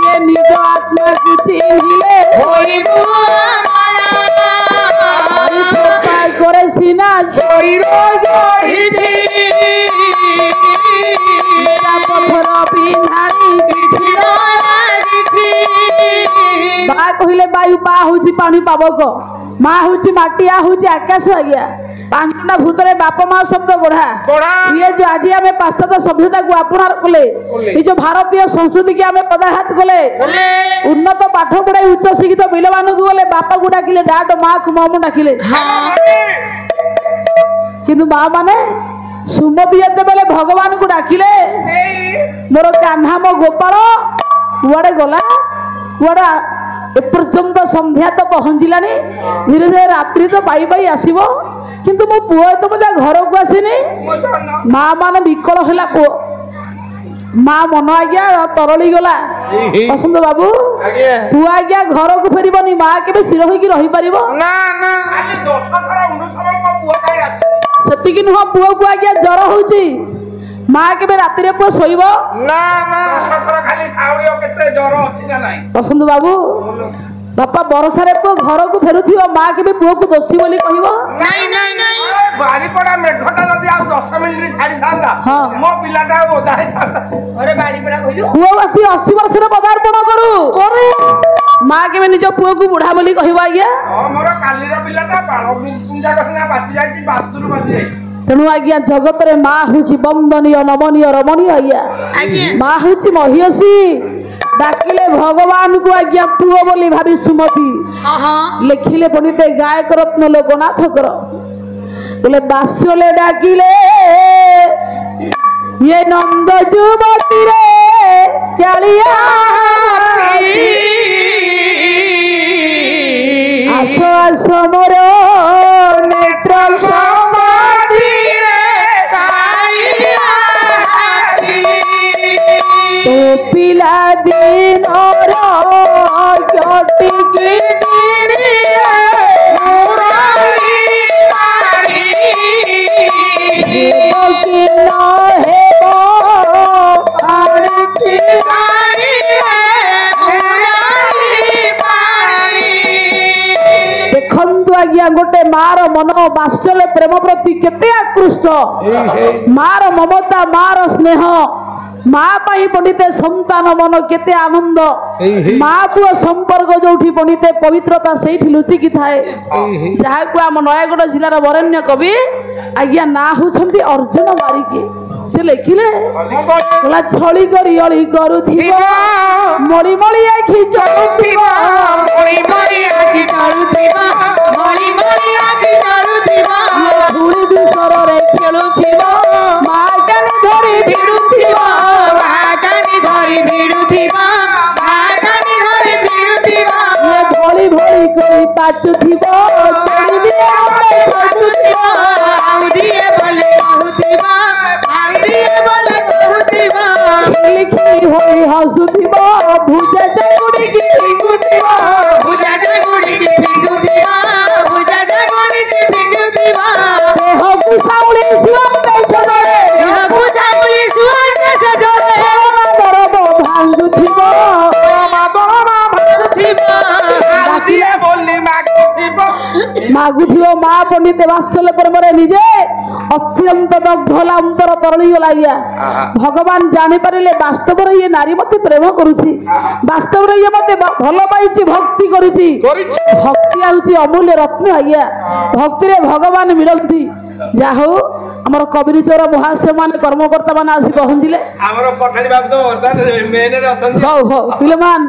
ये निज आत्मा की चिन्हिए करे सीना शरीर कहले वायु बा हूँ पानी पावक माँ हूँ माटी आ हूँ आकाश आज्ञा पांचटा भूतरे बाप माँ शब्द गढ़ा ये जो आज आम पाश्चात्य सभ्यता को अपनार कले ये जो भारतीय संस्कृति की आम पदाघात कले उन्नत पाठ पढ़ाई उच्च शिक्षित बिल मान को गले बापा को डाकिले डाट माँ को मम डाकिले किंतु माँ माने सुमति जेते बेले भगवान को डाकिले मोर कान्हा मो गोपाल कुआड़े गला कुआड़ा एपर्यंत संध्या तो पहुँचलानी धीरे धीरे रात्रि तो पाई पाई आसब किंतु मो पुओ तो मुझे घर को आसनी माँ मान विकल है पुओ माँ मन आज्ञा तरली गला बसंत बाबू पुओ आज्ञा घर को फेरबनी माँ के स्थिर होगी रही पार से नुह पुओ को आज्ञा जर हो माँ के राति पुओ शोब बसंत बाबू बापा बरसारे पुओ घर को फेरुथि माँ के पुओ को दोषी बोली कह बारीपड़ा मेघटा जदि आ 10 मिनिट छाड़ी थांदा मो पिलाटा ओदा हे थांदा अरे बारीपड़ा कहियो पुओ आसी 80 वर्ष रे पदार्पण करू माँ के निज पुओ को बुढ़ा बोली कहबा आज्ञा मोर कालीर पिलाटा बाळ पुंजा कसना बाची जाई बातुरु बाची जाई तेणु आज्ञा जगत रे माँ हूँ बंदनीय नमनीय रमणीय आज्ञा माँ हूँ महिषी डाकिले भगवान को आज्ञा पुओ बोली भाभी सुमति लिखिले पंडित गायक रत्न लोकनाथ कर बोले बास्यले डाकिले ये नंद जुवती रे कालिया आसो आसो मोर नेत्र समाधि रे कालिया तो पिला दिन जटिकी गोटे मार मन बात्सल्य प्रेम प्रति केते आकृष्ट मार ममता मार स्नेह माँ पाई पंडिते संतान मन केते आनंद माँ पुओ संपर्क जो पंडिते पवित्रता से लुचिकी थाए जहाँ को आम नयागढ़ जिलार वरेण्य कवि आज्ञा ना होती अर्जुन बारिकी से लिखिले छली करी अली करुथिबा मरी मरी आखि चलुथिबा मरी मरी आखि चलुथिबा मरी मरी आखि चलुथिबा धूଳି दुसरे खेलुथिबा माटानी धरी भिडुथिबा माटानी धरी भिडुथिबा माटानी धरी भिडुथिबा ये भोली भोली करी पाचुथिबा चली दिए आउले पाचुथिबा आउ दिए बोले आउथिबा लिखी होई हसुथिबा भुजा जागुड़ी की फिंगुथिबा भुजा जागुड़ी की फिंगुथिबा भुजा जागुड़ी की फिंगुथिबा देह कुसाउली सुअंते सजरे देह कुसाउली सुअंते सजरे मादरब भांगुथिबा मादरब भांगुथिबा डाकिले बोलली मागुथिबा मागुथिबा मां पंडित वात्सल्य परमरे निजे अत्यंत दग्धलांतर तरली गलाइया भगवान जानी पारिले वास्तव ये नारी मते प्रेम करुची वास्तव ये मते भल पाइची भक्ति करुची भक्ति आउची अमूल्य रत्न आज्ञा भक्ति रे भगवान मिलती ଯାହା ହଉ ଆମର କବିରି ଚୋର ମହାଶୟ ମାନେ କର୍ମକର୍ତ୍ତା ମାନେ ଆସି ପହଞ୍ଚିଲେ। ଆମର ପଠାଣି ବାବୁ ତ ମେନରେ ଅଛନ୍ତି। ହଉ ହଉ ପିଲାମାନ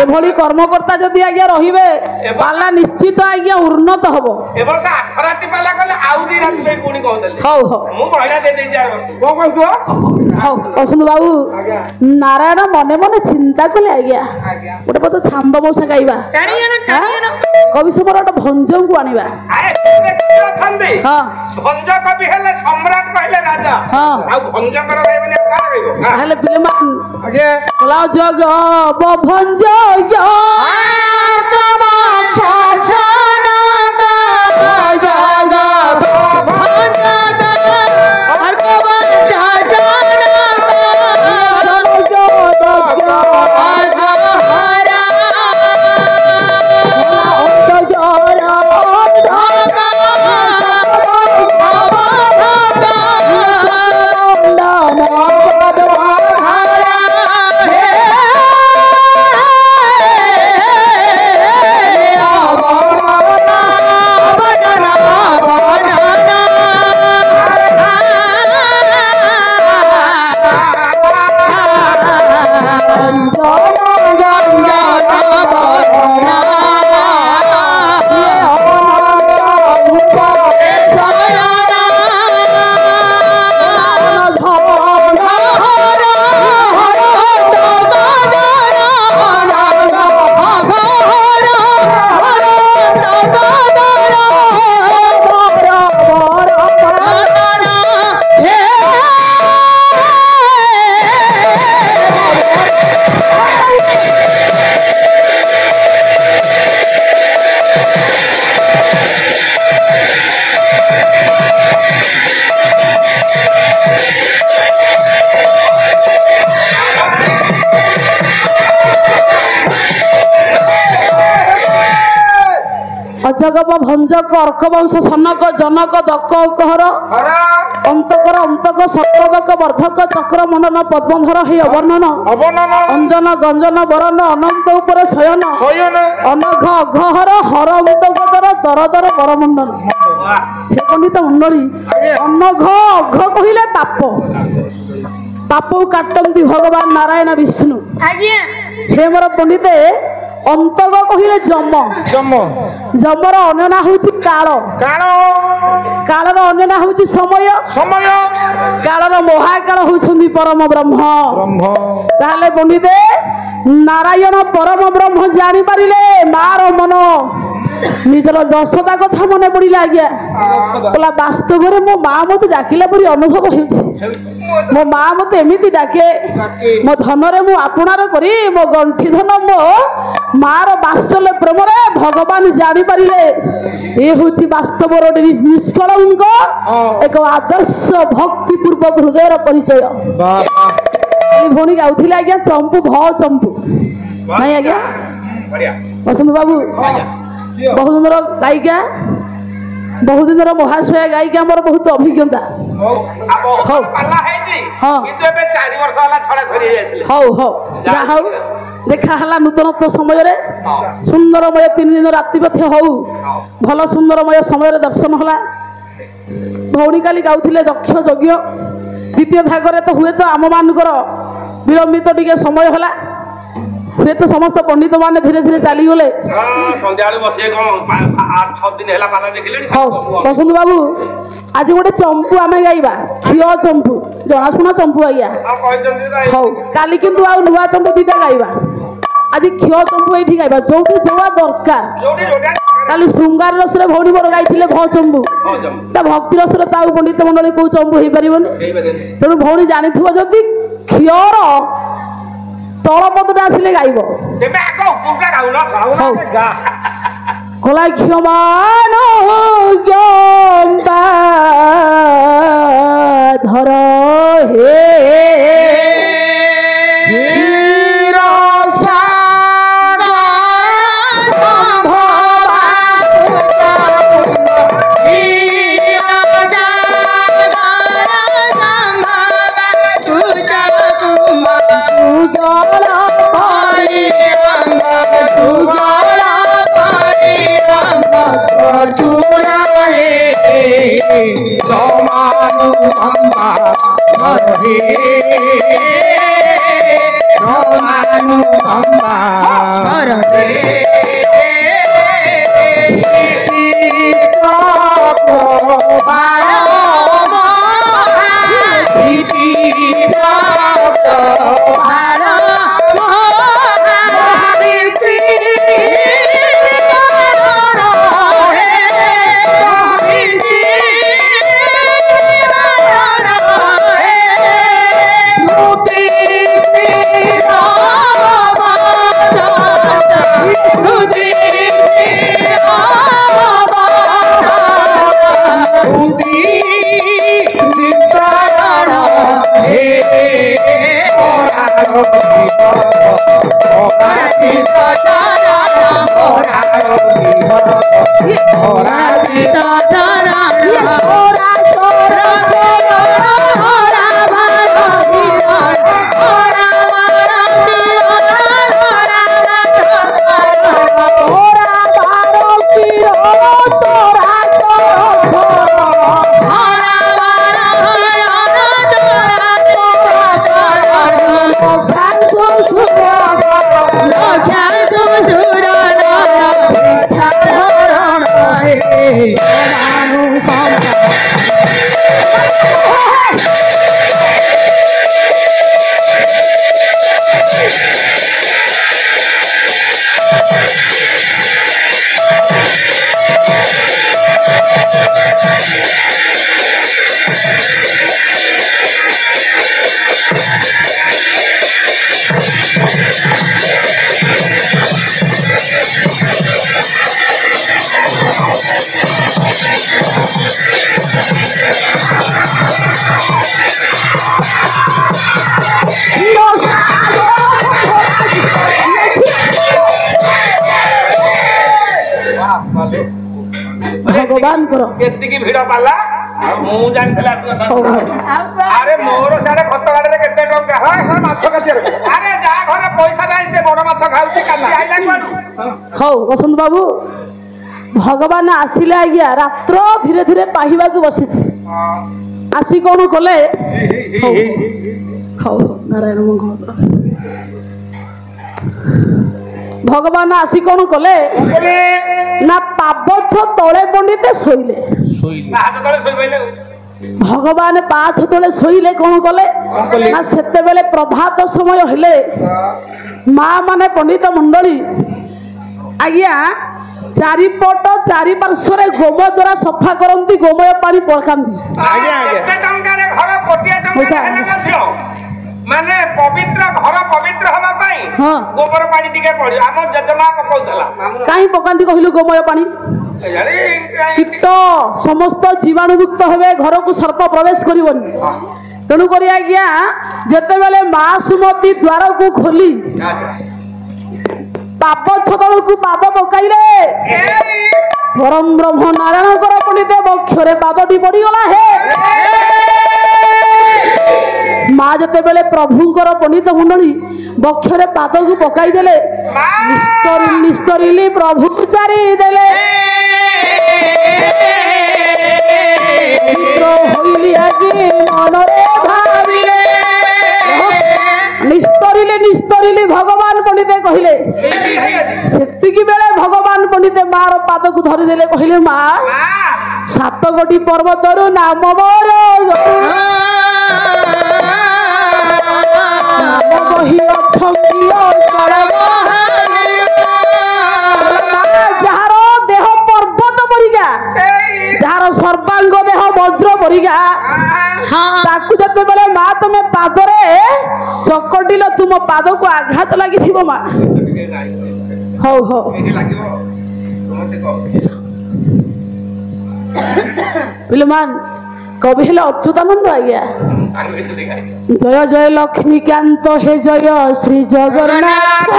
ଏଭଳି କର୍ମକର୍ତ୍ତା ଯଦି ଆଜ୍ଞା ରହିବେ ପାଲା ନିଶ୍ଚିତ ଆଜ୍ଞା ଉନ୍ନତ ହବ। ଏ ବର୍ଷ 8 ରାତି ପାଲା କଲେ ଆଉ 2 ରାତି ପାଇଁ ପୁଣି କହୁଥିଲି। ହଉ ହଉ ମୁଁ ମହିଳା ଦେଇ ଦେଇଛି 4 ବର୍ଷ। କଣ କହୁଛ? ହଉ ବସନ୍ତ ବାବୁ ନାରାୟଣ ମନେ ମନେ ଚିନ୍ତା କଲେ ଆଜ୍ଞା ଗୋଟେ ପଦ ଛାନ୍ଦ ମଉସା ଗାଇବା କବି ସମର ଗୋଟେ ଭଞ୍ଜଙ୍କୁ ଆଣିବା। ଅଛନ୍ତି ହଁ ଭଞ୍ଜ କବି ହେଲେ ସମ୍ରାଟ କହିଲେ ରାଜା। ହଁ ଆଉ ଭଞ୍ଜଙ୍କର ଗାଇବନି ଆଉ କାହାର ଗାଇବ? ତାହେଲେ ପିଲାମାନ ଆଜ୍ଞା ଜଗ ଭଞ୍ଜ ଅଜଗବ ଭଞ୍ଜକ ଅର୍କବଂଶ ସନକ ଜନକ ଦକ କହର ଅନ୍ତକର ଅନ୍ତକ ସତ୍ରଦକ ବର୍ଦ୍ଧକ ଚକ୍ର ମଣ୍ଡନ ପଦ୍ମଧର ହେ ଅବର୍ଣ୍ଣନ ଅଞ୍ଜନ ଗଞ୍ଜନ ବରନ ଅନନ୍ତ ଉପରେ ଶୟନ ଅନଘ ଅଘହର ହର ମୁଦଗଦର ଦରଦର ବରମଣ୍ଡନ। ହେ ପଣ୍ଡିତ ମଣ୍ଡଳୀ ଅନଘ ଅଘ କହିଲେ ପାପ ପାପକୁ କାଟନ୍ତି ଭଗବାନ ନାରାୟଣ ବିଷ୍ଣୁ। ସେ ମୋର ପଣ୍ଡିତେ ଅନ୍ତକ କହିଲେ ଯମ ଯମର ଅନ୍ୟ ନାଁ ହଉଛି କାଳ କାଳର ଅନ୍ୟ ନାଁ ହଉଛି ସମୟ କାଳର ମହାକାଳ ହଉଛନ୍ତି ପରମ ବ୍ରହ୍ମ। ତାହେଲେ ପଣ୍ଡିତେ ନାରାୟଣ ପରମ ବ୍ରହ୍ମ ଜାଣିପାରିଲେ ମାର ମନ ନିଜର ଯଶୋଦା କଥା ମନେ ପଡିଲା ଆଜ୍ଞା କହିଲା ବାସ୍ତବରେ ମୋ ମା ମତେ ଡାକିଲା ପରି ଅନୁଭବ ହେଉଛି। ମୋ ମା ମତେ ଏମିତି ଡାକେ ମୋ ଧନରେ ମୁଁ ଆପଣାର କରି ମୋ ଗଣ୍ଠି ଧନ ମୋ ମାର ବାତ୍ସଲ୍ୟ ପ୍ରେମରେ ଭଗବାନ ଜାଣିପାରିଲେ ଏ ହଉଛି ବାସ୍ତବର ନିଷ୍କଳଙ୍କ ଏକ ଆଦର୍ଶ ଭକ୍ତି ପୂର୍ବକ ହୃଦୟର ପରିଚୟ। ଭଉଣୀ ଗାଉଥିଲେ ଆଜ୍ଞା ଚମ୍ପୁ ଭ ଚମ୍ପୁ ନାଇଁ ଆଜ୍ଞା ବସନ୍ତ ବାବୁ ବହୁ ଦିନର ଗାୟିକା ବହୁ ଦିନର ମହାଶୟା ଗାୟିକା ଆମର ବହୁତ ଅଭିଜ୍ଞତା। ହଉ ହଉ ଯାହା ହଉ ଦେଖା ହେଲା ନୂତନତ୍ୱ ସମୟରେ ସୁନ୍ଦରମୟ 3 ଦିନ ରାତି ମଧ୍ୟ ହଉ ଭଲ ସୁନ୍ଦରମୟ ସମୟରେ ଦର୍ଶନ ହେଲା। ଭଉଣୀ କାଲି ଗାଉଥିଲେ ଦକ୍ଷ ଯଜ୍ଞ ଦ୍ୱିତୀୟ ଭାଗରେ ତ ହୁଏତ ଆମମାନଙ୍କର ବିଳମ୍ବିତ ଟିକେ ସମୟ ହେଲା ହୁଏତ ସମସ୍ତ ପଣ୍ଡିତ ମାନେ ଧୀରେ ଧୀରେ ଚାଲିଗଲେ। ହଉ ବସନ୍ତ ବାବୁ ଆଜି ଗୋଟେ ଚମ୍ପୁ ଆମେ ଗାଇବା କ୍ଷୀର ଚମ୍ପୁ ଜଣାଶୁଣା ଚମ୍ପୁ ଆଜ୍ଞା। ହଉ କାଲି କିନ୍ତୁ ଆଉ ନୂଆ ଚମ୍ପୁ 2ଟା ଗାଇବା ଆଜି କ୍ଷୀର ଚମ୍ପୁ ଏଇଠି ଗାଇବା ଯୋଉଠି ଯୋଉଆ ଦରକାର। କାଲି ଶୃଙ୍ଗାର ରସରେ ଭଉଣୀ ମୋର ଗାଇଥିଲେ ଭ ଚମ୍ପୁ ତା ଭକ୍ତି ରସରେ ତା ପଣ୍ଡିତ ମଣ୍ଡଳୀ କୋଉ ଚମ୍ପୁ ହେଇପାରିବନି। ତେଣୁ ଭଉଣୀ ଜାଣିଥିବ ଯଦି କ୍ଷୀର ତଳ ପଦଟା ଆସିଲେ ଗାଇବ କଲା କ୍ଷମାନ ଧର হে ଅମ୍ବା ହେ ରମାନୁ ଅମ୍ବା भगवान करो केतिकी भिड़ पाला मु जानथिला अरे मोर साडे खत गाडे रे केते टंका हा सर माछ कतिरे अरे जा घरे पैसा नाही से बड़ माछ खाउची काना आइला कोन हौ वसंत बाबू भगवान आसिले आज्ञा रात्र धीरे धीरे पाहिबा को बसिछि आसी कोन कले हौ नारायण मंगल भगवान आसी कोन कले ना पाबछ तळे पंडिते सोइले हाथ तळे सोइ बैले भगवान पाछ तळे सोइले कोन कले ना सेते बेले प्रभात समय हेले मां माने पंडित मंडली आज्ञा चारिपट चारि पार्श्वरे गोमय द्वारा सफा करंती गोमय पानी पकांती आज्ञा केते टंका रे घर कोटिया टंका हेले मध्य माने पवित्र घर पवित्र हवा पाई गोबर पानी टिके पड़ी हम जजमा पकौथला काई पकांती कहिलु गोमय पानी कीट समस्त जीवाणु मुक्त हेबे घर को सर्प प्रवेश करिवनी तेणु करी आज्ञा जेते बेले मां सुमति द्वार को खोली पाप छतल को पाद पकाइले परम ब्रह्म नारायण कर पंडित बक्षरे पादटी पड़ी गला हे माँ जते बेले प्रभुंकर पंडित मंडली बक्षरे पाद को पकाई देले निस्तरिली प्रभु चारी देले निस्तरिले भगवान पंडिते कहिले सेतिकी बेले भगवान पंडिते मार पाद को धरी देले कहिले माँ सात गोटी पर्वतरु नाम मोर जार देह पर्वत परिका जार सर्वांग देह वज्र परिका ताकू जते बेले माँ तुम पादरे चकटिल तुम पाद को आघात लगी माँ हौ हौ पिलमान कवि हेले अच्युतानंद आज्ञा जय जय लक्ष्मीकांत हे जय श्री जगन्नाथ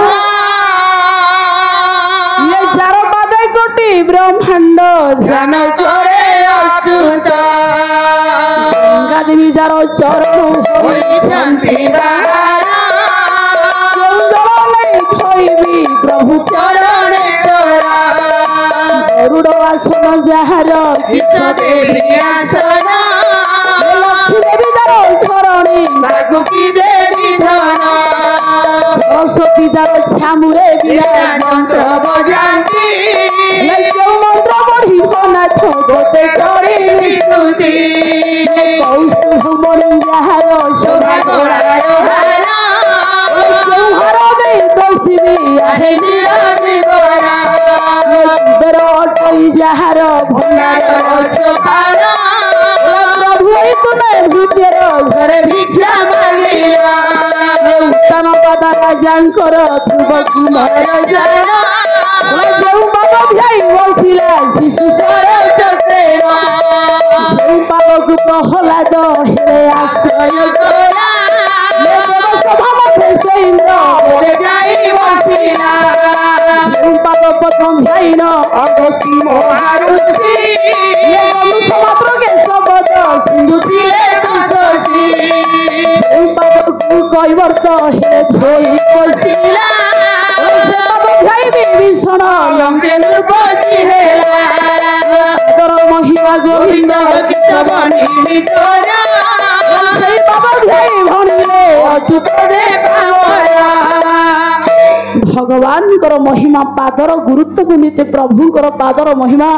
ये जार पादे कोटि ब्रह्मांड ध्यान करे अच्युत गंगा देवी जार चरण होई शांति प्रभु चरण गरुड़ आसन जार किस देवी आसन सरस्वती जाओ छामुरे बिना मंत्र बजाती जो मंत्र पढ़ी नाथ गोटे चढ़ी विकृति कौशल मणि जहार शोभा गोड़ार जो हर दे दशिबी आहे जीवरा बेरटई जहार भंडार चोपार प्रभु तुमे भूतेर घरे भिक्षा मागिला उत्तम पदा राजांकर ध्रुव कुमार जान जो बाबा ध्याई बसिला शिशु सर चक्रेण जो पावक प्रहलाद हेरे आश्रय कला सभा मध्य से इंद्र जाई बसिला जो पावक प्रथम ध्यान अगस्ती महारुषि मनुष्य मात्र के शब्द सिंधु ଥିଲେ ଦୁଷସି पावक कैवर्त हेरे धोई बसिला ध्याई विभीषण ଲଙ୍କେ ନୃପତି ହେଲା महिमा गोविंद କେଶବଣି ଭିତରା ସେଇ ବାବା ଧ୍ୟାଇ ଭଣିଲେ ଅଚ୍ୟୁତ ଭଗବାନଙ୍କର ମହିମା ପାଦର ଗୁରୁତ୍ୱ କେମିତି ପ୍ରଭୁଙ୍କର ପାଦର ମହିମା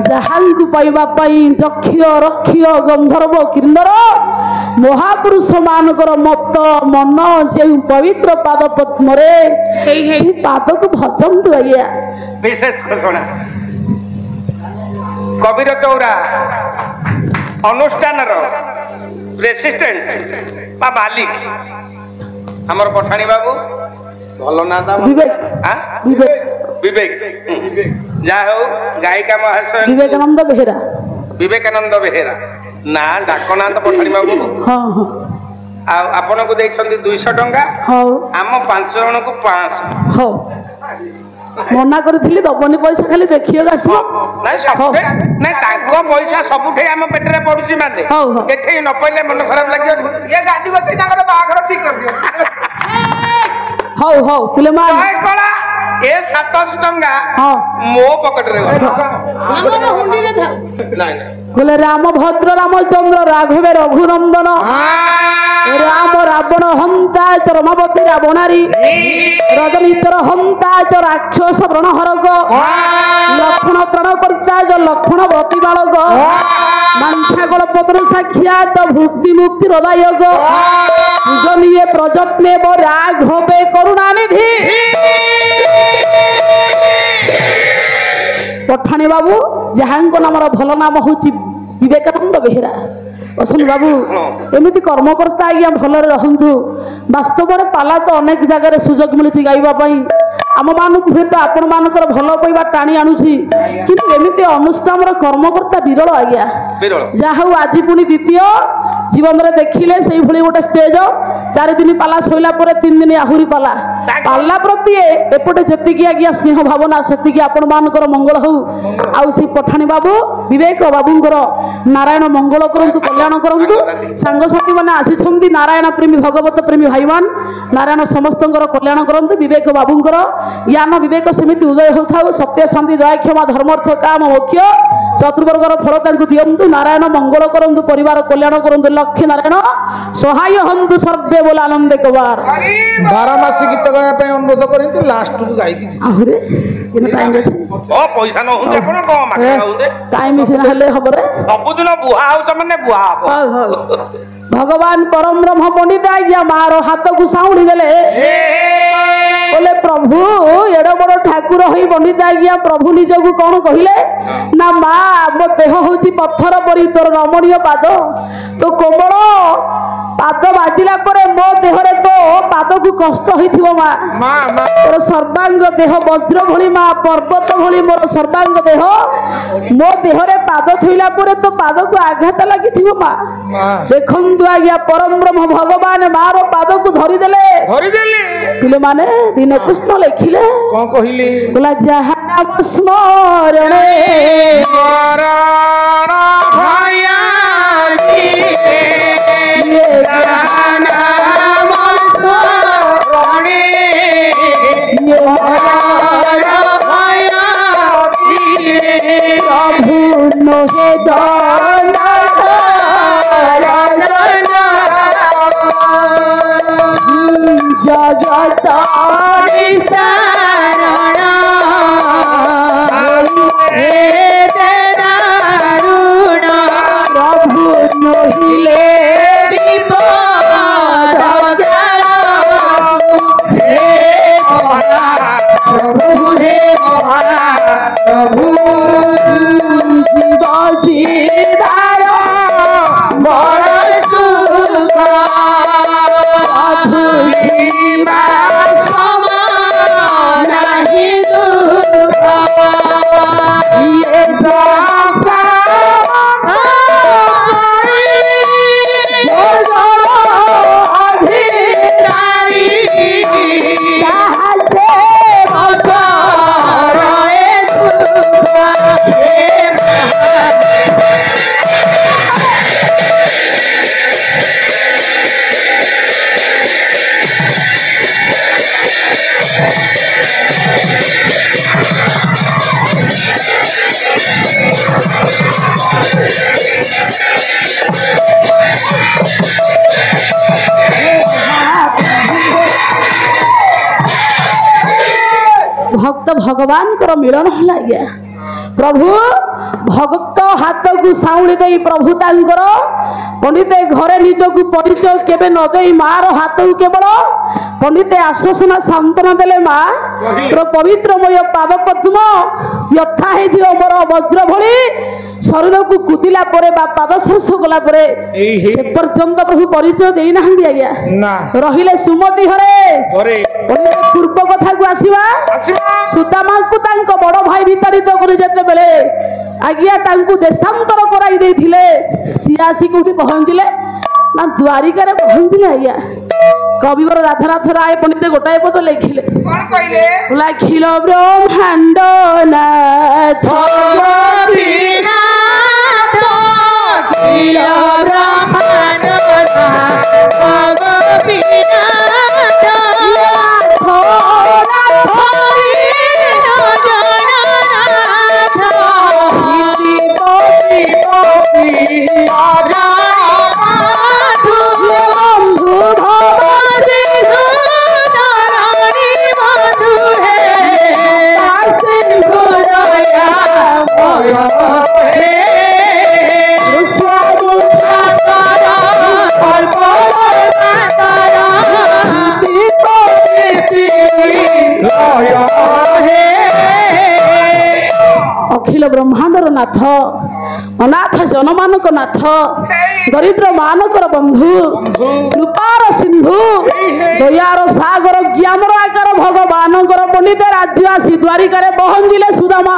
ଯାହାଙ୍କୁ ପାଇବା ପାଇଁ ଯକ୍ଷ ରକ୍ଷ ଗନ୍ଧର୍ବ କିନ୍ନର ମହାପୁରୁଷ ମାନଙ୍କର ମତ ମନ ଯେଉଁ ପବିତ୍ର ପାଦ ପଦ୍ମରେ ସେ ପାଦକୁ ଭଜନ୍ତୁ ଆଜ୍ଞା। ବିଶେଷ ଘୋଷଣା କବିର ଚୌରା ଅନୁଷ୍ଠାନର ପ୍ରେସିଡେଣ୍ଟ ବା ମାଲିକ ଆମର ପଠାଣି ବାବୁ ଭଲ ନା ବିବେକ ବିବେକ ଯାହା ହଉ ଗାୟିକା ମହାଶୟ ବିବେକାନନ୍ଦ ବେହେରା ବିବେକାନନ୍ଦ ବେହେରା ନା ଡାକ ନା ତ ପଠାଣି ବାବୁ ହଁ ହଁ ଆଉ ଆପଣଙ୍କୁ ଦେଇଛନ୍ତି 200 ଟଙ୍କା ହଉ ଆମ 5 ଜଣଙ୍କୁ 500 ହଉ ମନା କରିଥିଲି ଦବନି ପଇସା ଖାଲି ଦେଖିବାକୁ ଆସିବ ନାଇଁ ସବୁଠେ ନାଇଁ ତାଙ୍କ ପଇସା ସବୁଠେ ଆମ ପେଟରେ ପଡୁଛି ମାନେ ହଉ, ହଉ। ଏଠି ନ ପଇଲେ ମନ ଖରାପ ଲାଗିବ ଇଏ ଗାଦି ବସେଇ ତାଙ୍କର ବାହାଘର ଠିକ କରିଦିଅ ହଉ ହଉ ପିଲେମା ଜୟ କଳା ଏ 700 ଟଙ୍କା ହଁ ମୋ ପକେଟରେ ଗଲା ଆମର ହୁଣ୍ଡିରେ ଥାଉ ନାଇଁ ନାଇଁ ବୋଲେ ରାମ ଭଦ୍ର ରାମଚନ୍ଦ୍ର ରାଘବେ ରଘୁନନ୍ଦନ ରାମ ରାବଣ ହନ୍ତା ଚରମାବତୀ ରାବଣାରୀ ରଜନୀଚର ହନ୍ତା ଚ ରାକ୍ଷସ ବ୍ରଣହରଗ ଲକ୍ଷ୍ମଣ ପ୍ରାଣକର୍ତ୍ତା ଚ ଲକ୍ଷ୍ମଣ ବ୍ରତୀ ବାଳକ ମାଂସାଗଳ ପତ୍ର ସାକ୍ଷାତ ଭୁକ୍ତି ମୁକ୍ତି ହୃଦୟଗ ପୂଜନୀୟ ପ୍ରଯତ୍ନେ ରାଘବେ କରୁଣାନିଧି ପଠାଣି ବାବୁ ଯାହାଙ୍କ ନାମର ଭଲ ନାମ ହଉଛି ବିବେକାନନ୍ଦ ବେହେରା ଅସଲି ବାବୁ ଏମିତି କର୍ମକର୍ତ୍ତା ଆଜ୍ଞା ଭଲରେ ରହନ୍ତୁ ବାସ୍ତବରେ ପାଲା ତ ଅନେକ ଜାଗାରେ ସୁଯୋଗ ମିଳୁଛି ଗାଇବା ପାଇଁ ଆମମାନଙ୍କୁ ହୁଏତ ଆପଣମାନଙ୍କର ଭଲ ପାଇବା ଟାଣି ଆଣୁଛି କିନ୍ତୁ ଏମିତି ଅନୁଷ୍ଠାନର କର୍ମକର୍ତ୍ତା ବିରଳ ଆଜ୍ଞା ଯାହା ହଉ ଆଜି ପୁଣି ଦ୍ୱିତୀୟ ଜୀବନରେ ଦେଖିଲେ ସେଇଭଳି ଗୋଟେ ଷ୍ଟେଜ 4 ଦିନ ପାଲା ଶୋଇଲା ପରେ 3 ଦିନ ଆହୁରି ପାଲା ପାଲା ପ୍ରତି ଏପଟେ ଯେତିକି ଆଜ୍ଞା ସ୍ନେହ ଭାବନା ସେତିକି ଆପଣମାନଙ୍କର ମଙ୍ଗଳ ହଉ ଆଉ ସେଇ ପଠାଣି ବାବୁ ବିବେକ ବାବୁଙ୍କର ନାରାୟଣ ମଙ୍ଗଳ କରନ୍ତୁ କଲ୍ୟାଣ କରନ୍ତୁ ସାଙ୍ଗସାଥୀ ମାନେ ଆସିଛନ୍ତି ନାରାୟଣ ପ୍ରେମୀ ଭଗବତ ପ୍ରେମୀ ଭାଇମାନ ନାରାୟଣ ସମସ୍ତଙ୍କର କଲ୍ୟାଣ କରନ୍ତୁ ବିବେକ ବାବୁଙ୍କର ଜ୍ଞାନ ବିବେକ ସେମିତି ଉଦୟ ହେଉଥାଉ ସତ୍ୟ ଶାନ୍ତି ଦୟା କ୍ଷମା ଧର୍ମର୍ଥ କାମ ମୋକ୍ଷ ଚତୁର୍ବର୍ଗର ଫଳ ତାଙ୍କୁ ଦିଅନ୍ତୁ ନାରାୟଣ ମଙ୍ଗଳ କରନ୍ତୁ ପରିବାର କଲ୍ୟାଣ କରନ୍ତୁ ଲକ୍ଷ୍ମୀ ନାରାୟଣ ସହାୟ ହନ୍ତୁ ସର୍ବେ ବୋଲ ଆନନ୍ଦ କବାର 12 ମାସ ଗୀତ ଗାଇବା ପାଇଁ ଅନୁରୋଧ କରନ୍ତି ଲାଷ୍ଟକୁ ଗାଇକି ଆହୁରି ଟାଇମ୍ ଅଛି ଓ ପଇସା ନ ହଉଛି ଆପଣ କଣ ମାଗଣା ହଉଛେ ଟାଇମ୍ ହେଲେ ହବରେ ସବୁଦିନ ବୁହା ହଉଛ ମାନେ ବୁହା ହବ ହଉ ହଉ ଭଗବାନ ପରମ ବ୍ରହ୍ମ ପଣ୍ଡିତ ଆଜ୍ଞା ମାର ହାତକୁ ସାଉଁଳି ଦେଲେ बोले प्रभु एड़ बड़ ठाकुर हो पंडित आज्ञा प्रभु निजक कौन कहले ना माँ मो देह हूँ पत्थर परी तोर रमणीय पाद तो कोमल पाद बाजिला मो देहरे तो पाद को कष्ट हो माँ तोर सर्वांग देह वज्र भली माँ पर्वत भली मोर सर्वांग देह मो देहरे पाद थोला तो पाद को आघात लगी माँ देखु आज्ञा परम ब्रह्म भगवान मार पाद को धरीदेले पिले माने दिन कृष्ण लिखिले कौन कहली बोला जहाँ नाम स्मरणे प्रभु नोहे जगत নহিলে বিপদ হে প্রভু হে প্রভু জীবায় বড় সুখ জীবা সমান নাহি দুঃখ ইয়ে যাসা भक्त भगवान कर मिलन हला गया प्रभु भक्त हाथ को साउली दे प्रभु तांकर पंडित घरे निजकू परिचय केबे न दे मार हाथ को केवल पंडित आश्वासना सांत्वना देले माँ तोर पवित्रमय पाद पद्म यथा है मोर वज्र भली शरीर को कुदिला परे बा पाद स्पर्श कला परे से पर्यंत प्रभु परिचय देई नाहंदी आज्ञा ना रहिले सुमति हरे पंडित पूर्व कथा को आसीबा सुदामा को तांको बड़ भाई विताड़ित करि जेते बेले आज्ञा तांको देशांतर कराई देथिले सियासी कोठी पहुंचिले ना द्वारिका रे पहुंचिले आज्ञा कविवर राधानाथ राय पंडित गोटाए पद लिखिले कौन कहले लाखिल ब्रह्मांड नाथ गोपीनाथ अखिल ब्रह्मांड नाथ गोपीनाथ हरि जगन्नाथ इति गोपी गोपी राधानाथ बंधु भवति धुराणी बंधु हे सिंधु दया भय हे स्वादु सागर अल्प मातर दीपति लय हे अखिल ब्रह्मांडर नाथ अनाथ जनमानक नाथ दरिद्र मानकर बंधु कृपार सिंधु दयार सागर ज्ञानर आकार भगवान पंडित राज्यवासी द्वारिका पहुंचले सुदामा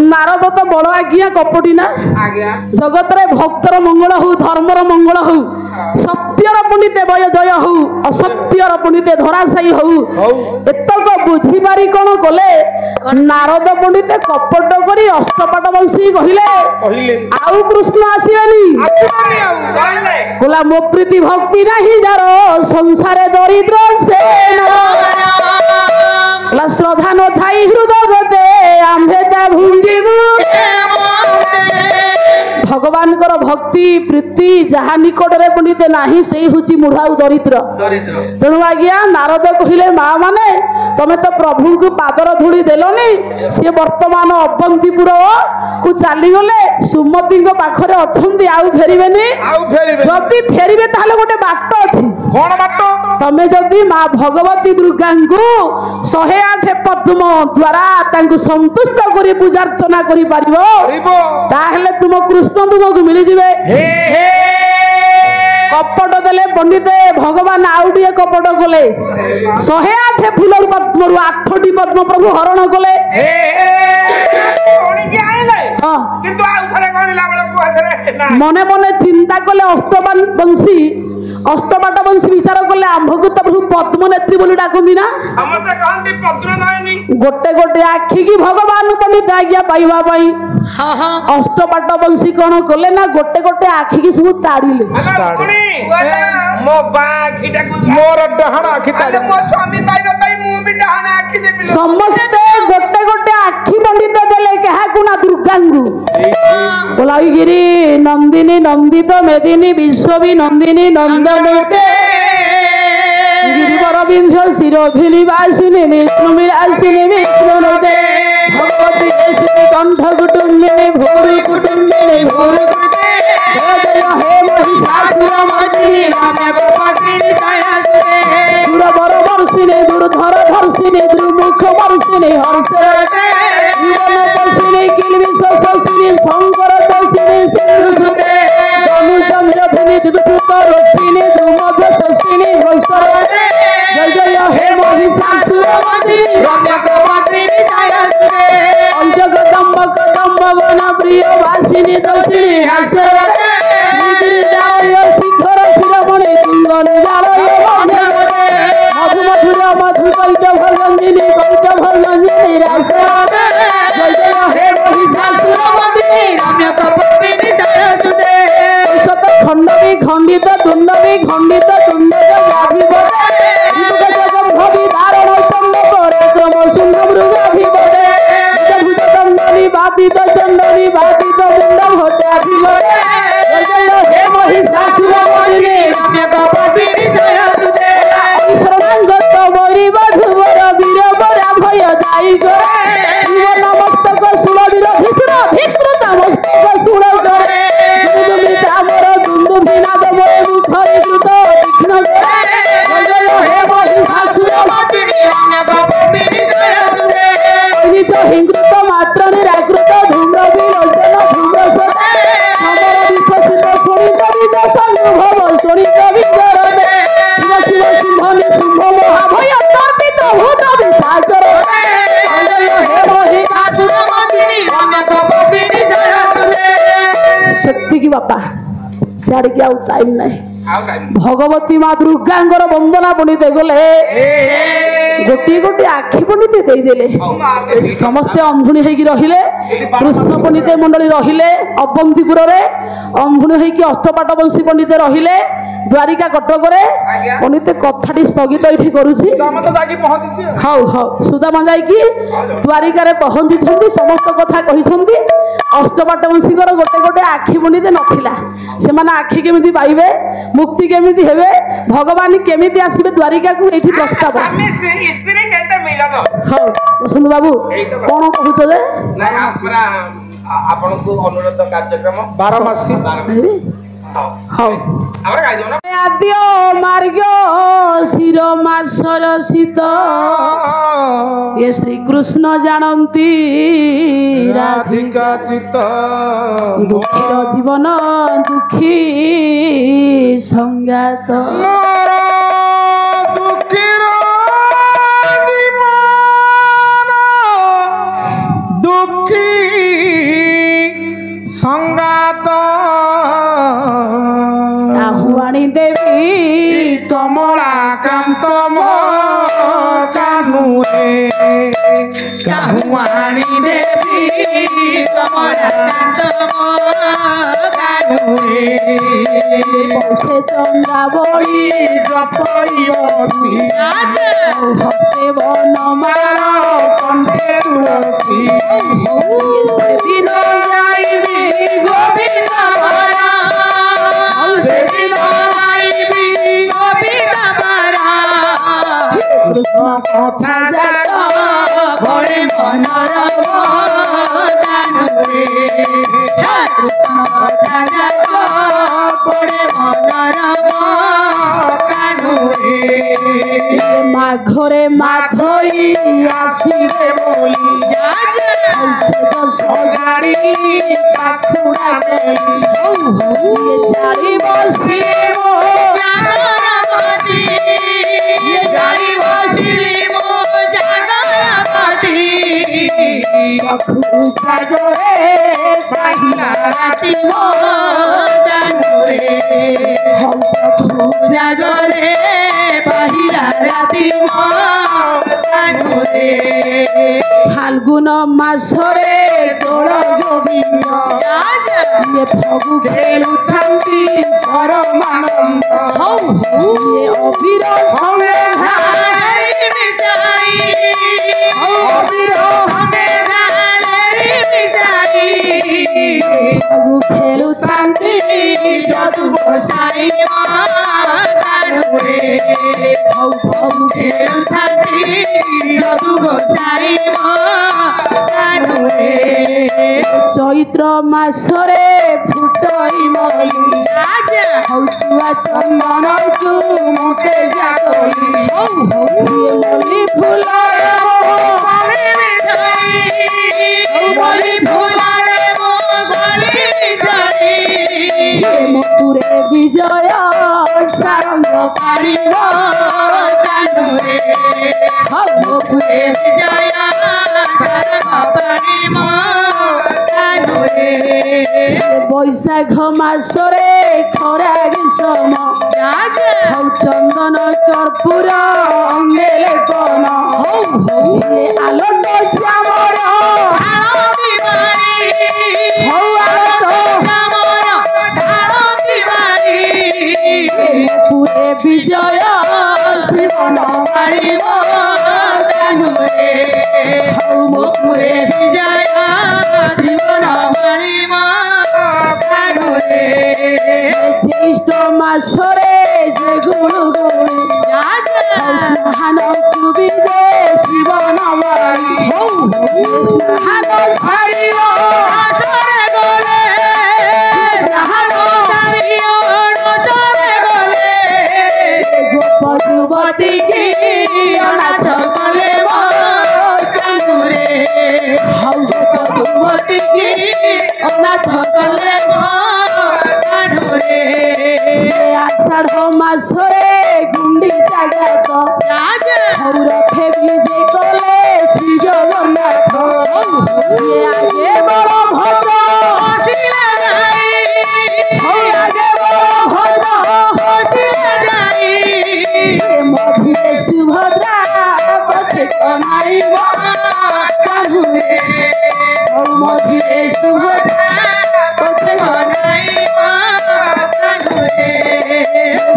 नारद तो बड़ आज्ञा कपटी ना जगत रे भक्तर मंगल हो धर्मर मंगल हो सत्यर पंडित बय जय हो असत्यर पंडित धराशायी हो एतक बुझी पारी कौन कले नारद पंडित कपट करी अष्टपाट बंशी कहले आउ कृष्ण आसीबानी बोला मो प्रीति भक्ति नहीं जार संसारे दरिद्र से श्रद्धा न थाई हृदय गते आम्भे ता भुंजीबु भगवान कर भक्ति प्रीति जहा निकट रे पंडित नाही सेही हुची मुढ़ाऊ दरिद्र तेणु आज्ञा नारद कहले माँ माने तमे तो प्रभु को पादर धूली देलनी सी वर्तमान अवंतीपुर को चली गले सुमति पाखरे अछंती आउ फेरिबेनी जदि फेरिबे ताहले गोटे बाट अछि कोन बाट तमे जदि माँ भगवती दुर्गा को 108 पद्म द्वारा तांको संतुष्ट करी पूजार्चना करी पारिबो ताहले तुम कृष्ण तुमको मिली जिवे कपट देले पंडित भगवान आउडिए कपट कले 108 फूल पद्म 8टी पद्म प्रभु हरण कले मने मने चिंता कले अष्टपाट वंशी विचार कले आंभको तो प्रभु पद्म नेत्री बोली डाकंदी ना गोटे गोटे आखि की भगवान पंडित आज्ञा पाइबा पाई अष्टपाट वंशी कौन कले ना गोटे गोटे आखि की सब ताड़िले समस्ते गोटे गोटे आखि पंडित देले क्या ना दुर्गा बोला गिरी नंदिनी नंदित मेदिनी विश्ववी नंदिनी नंदनुते गिरिवर विंध्य शिरोधिनी वासिनी विष्णु विलासिनी विष्णुनुते भगवती देशिनी कंठ कुटुंबिनी भूरि कुटुंबिनी भूरि अवसर जय जय हे महिषासुर मर्दिनी जगदम्ब कदम्ब वन प्रिय वासिनी दक्षिणी हास्यर शिखर शिरोमणि कुंगन मधु मधुर मधु कैट भगंजिनी रास जय जय हे महिषासुर मर्दिनी खंड भी खंडित तुंड भी खंडित तुंड भवि धारण चंड करे क्रम सिंह मृगाभिवरे भुज दंडनी बाधित चंडनी बाधित मुंड भटाभिवरे जय जय हे महिषासुर मर्दिनी शरणागत मरी बधुवर वीर बरा भय दाई करे नमस्तक सुर वीर भीष्म मस्तक सुर करे दुर्दुमितामर दुंदुभिनाद मोर मुखरे कृत तीक्ष्ण करे जय जय हे महिषासुर मर्दिनी निज हिंकृत मात्र निराकृत धूम्र विलोचन धूम्र सते हमर विश्वसित शोणित विदश अनुभव शोणित विचरणे शिव शिव सिंह निशुंभ महाभय तर्पित भूत विशाचर जय जय हे महिषासुर मर्दिनी शक्ति की बापा सियाड़े की आउ टाइम नहीं भगवती माँ दुर्गांगर वंदना बनिते गले गोटे गोटे आखि बनिते देदेले समस्ते अंधुणी होगी रहिले कृष्ण पंडित मंडली रहिले अवंतीपुर रे अंधुणी होगी अष्टपाट वंशी पंडित रहिले द्वारिका कटक रे पंडित कथाटी स्थगित ये करुछि हाउ हाउ सुदामा जाइकी द्वारिका रे पहुंची समस्त कथा कही अष्टपाट वंशीकर गोटे गोटे आखि बनिते नथिला से आखि केमिति पाइबे मुक्ति केमिति हेबे भगवान केमिति आसीबे द्वारिका को एठी प्रस्ताव हाउ वसंत बाबू कोन कहूछ जे आपण को अनुरोध कार्यक्रम 12 मासी आद्य मार्ग शिर मासर शीत ये श्री कृष्ण जानती राधिका चित दुखीर जीवन दुखी संगात दुखीर जीवन दुखी संगात आहुआणी देवी कमला कांत कानुरे काहुआणी देवी कमला कांत कानुरे पौषे चंद्रा बड़ी जपई बसी हस्ते बनमाला कंठे तुलसी दिन जाइबी गोविंद मारा सेदिन आईबी गोविंद मारा कृष्ण कथा जात घरे मनर कानुरे कृष्ण कथा जात घरे मनर कानुरे माघरे माधई आसीबे बोली सगाड़ी पाखुड़ा ये चारी बसी जागरे पहिला राती जागरे पहिला राती फाल्गुन मासरे तोड़ गोविंद ये फगु खेलुथांती परमानंद ये अबीर संगे धारी मिसाई अबीर संगे धारी मिसाई फगु खेलुथांती जादू गोसाई कानुरे फगु खेलुथांती जादू गोसाई कानुरे चैत्र मासरे फुटई मली हौचुआ चंदन तू मोते जागली ये मली फूल ये मथुरे विजय सारंग कारिग मुकुरे विजया शरण पाणी मो कानुरे बैशाख मासरे खरा ग्रीष्म चंदन कर्पूर अंगेले कौन आलोट श्यामर मुकुरे विजय शिवन मारिब कानुरे मुकुरे विजया जीवन मारिब कानुरे ज्येष्ठ मासरे जे गुणुगुणी स्नान कुबिजे शिवन मारी स्नान सारिब आसरे गले स्नान सारियो नजरे गले गोप युवती की अनाथ गले मो कानुरे गोप युवती की अनाथ गले मो कानुरे आषाढ़ मासरे गुंडीचा गात रथे विजे कले श्री जगन्नाथ ये आगे बड़ भद्र हसिला जाई आगे बड़ भद्र हसिला जाई मधुरे सुभद्रा पथे कमाइब कानुरे मधुरे सुभद्रा पथे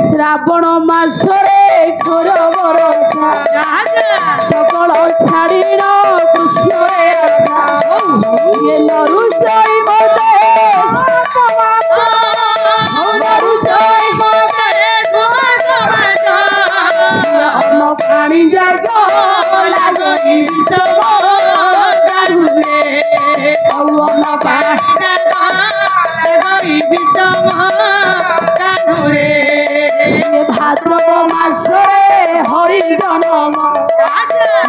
श्रावण मासरे घोर बरसा सकल छाड़ी कृष्ण आशा ये नरु जय मते नरु जय अन्न पानी जाग लागई विषम कानुरे अन्न पानी भाद्रव मासरे हरि जनम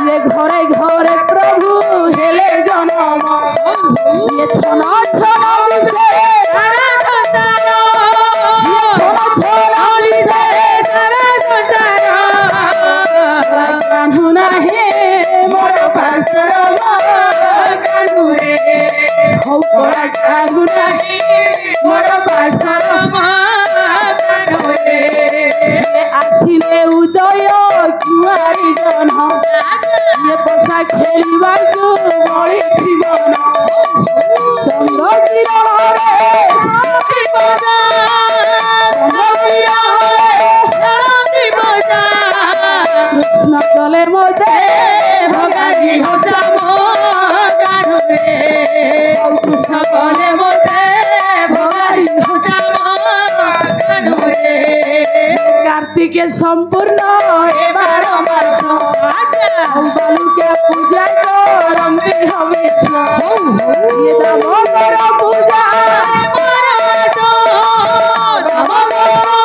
ये घरे घरे प्रभु हेले जनम ये छन छन विषे सारा संसार छन छन विषे सारा संसार कान्हु नाही मोर पासर कानुरे हौ कोड़ा कान्हु नाही मोर पासर आसिले उदय कुआरी जन ये बसा खेलिबा को बळी जीवन चंद्र किरण रे दीपदा चंद्र किरण रे दीपदा कृष्ण चले मोते भगाई हसम कानुरे कृष्ण चले मोते भगाई हसम कानुरे कार्तिक संपूर्ण एबार मास बालुका पूजा करंती हमेश ये दामोदर पूजा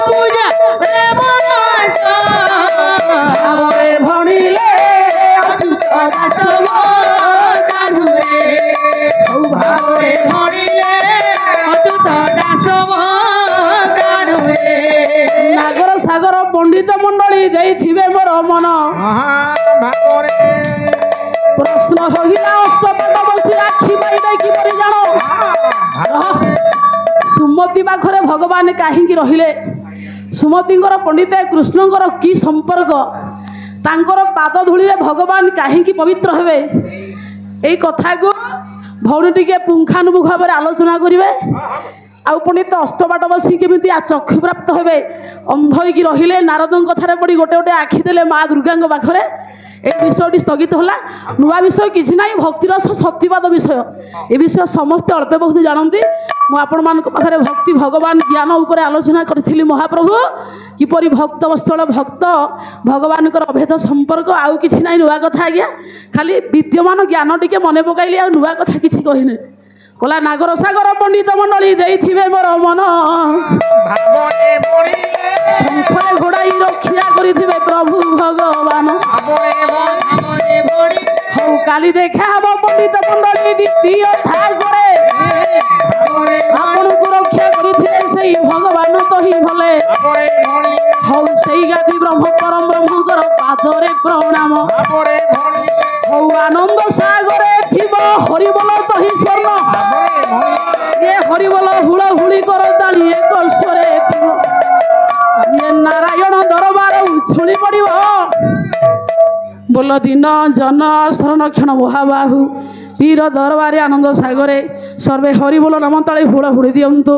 पूजा भावरे भणिले अच्युत दास कानुरे भावरे भणिले अच्युत दास कानुरे नागर सागर पंडित मंडली देइथिबे मोर मन प्रश्न रहिला अष्टपट बसी आखि पाइबे कि परि जानो सुमति पाखरे भगवान काहींकी रहिले सुमतिंकर पंडित कृष्णंकर की संपर्क तांकर पाद धूलिरे भगवान काहींकी पवित्र हेबे एई कथा को भौणी टिके पुंखानुपुंख भाବରେ आलोचना करिवे आउ पंडित अष्टबाट बसी केमिति चक्षु प्राप्त हेबे अंध होइकी रहिले नारदं कथारे पड़ी गोटे गोटे आखि देले माँ दुर्गांग पाखरे ए विषयटी स्थगित होला नुआ विषय किछि नाही भक्तिरस सत्यवाद विषय ए विषय समस्त अल्पे बहुत जानती मु आपण मानक पाखरे भक्ति भगवान ज्ञान उपरे आलोचना करथिली महाप्रभु किपरि भक्त वत्सल भक्त भगवान अभेद संपर्क आउ किछि नाही नुआ कथा आज्ञा खाली विद्यमान ज्ञान टिके मने पकाइली आ नुआ कथा किछि कहिने कला नागर सागर पंडित मंडली देइथिबे मोर मन शंखरे घोड़ाई रक्षा करिथिबे प्रभु भगवान हौ काली देखा हब पंडित मंडली द्वितीय ठाकुरे आपनको रक्षा करिथिबे सेई भगवान तो ही भले हौ सेई गादी ब्रह्म परम ब्रह्मकर पाद ସରେ ପ୍ରଣାମ ହଉ ଆନନ୍ଦ ସାଗରେ ଥିବ ହରିବୋଲ ତହି ସ୍ୱର୍ଣ୍ଣ ଇଏ ହରିବୋଲ ହୁଳ ହୁଳି କର ତାଳି ଏକ ସ୍ୱରେ ଥିବ ଇଏ ନାରାୟଣ ଦରବାର ଉଛୁଳି ପଡ଼ିବ ବୋଲ ଦିନ ଜନ ସଂରକ୍ଷଣ ମହାବାହୁ ପୀର ଦରବାରେ ଆନନ୍ଦ ସାଗରେ ସର୍ବେ ହରିବୋଲ ନାମ ତଳେ ହୁଳ ହୁଳି ଦିଅନ୍ତୁ।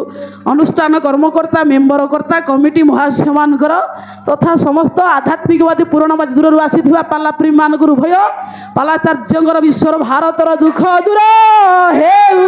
ଅନୁଷ୍ଠାନ କର୍ମକର୍ତ୍ତା ମେମ୍ବର କର୍ତ୍ତା କମିଟି ମହାଶୟମାନଙ୍କର ତଥା ସମସ୍ତ ଆଧ୍ୟାତ୍ମିକବାଦୀ ପୁରାଣବାଦୀ ଦୂରରୁ ଆସିଥିବା ପାଲାପ୍ରେମୀମାନଙ୍କର ଉଭୟ ପାଲାଚାର୍ଯ୍ୟଙ୍କର ବିଶ୍ୱର ଭାରତର ଦୁଃଖ ଦୂର ହେଉ।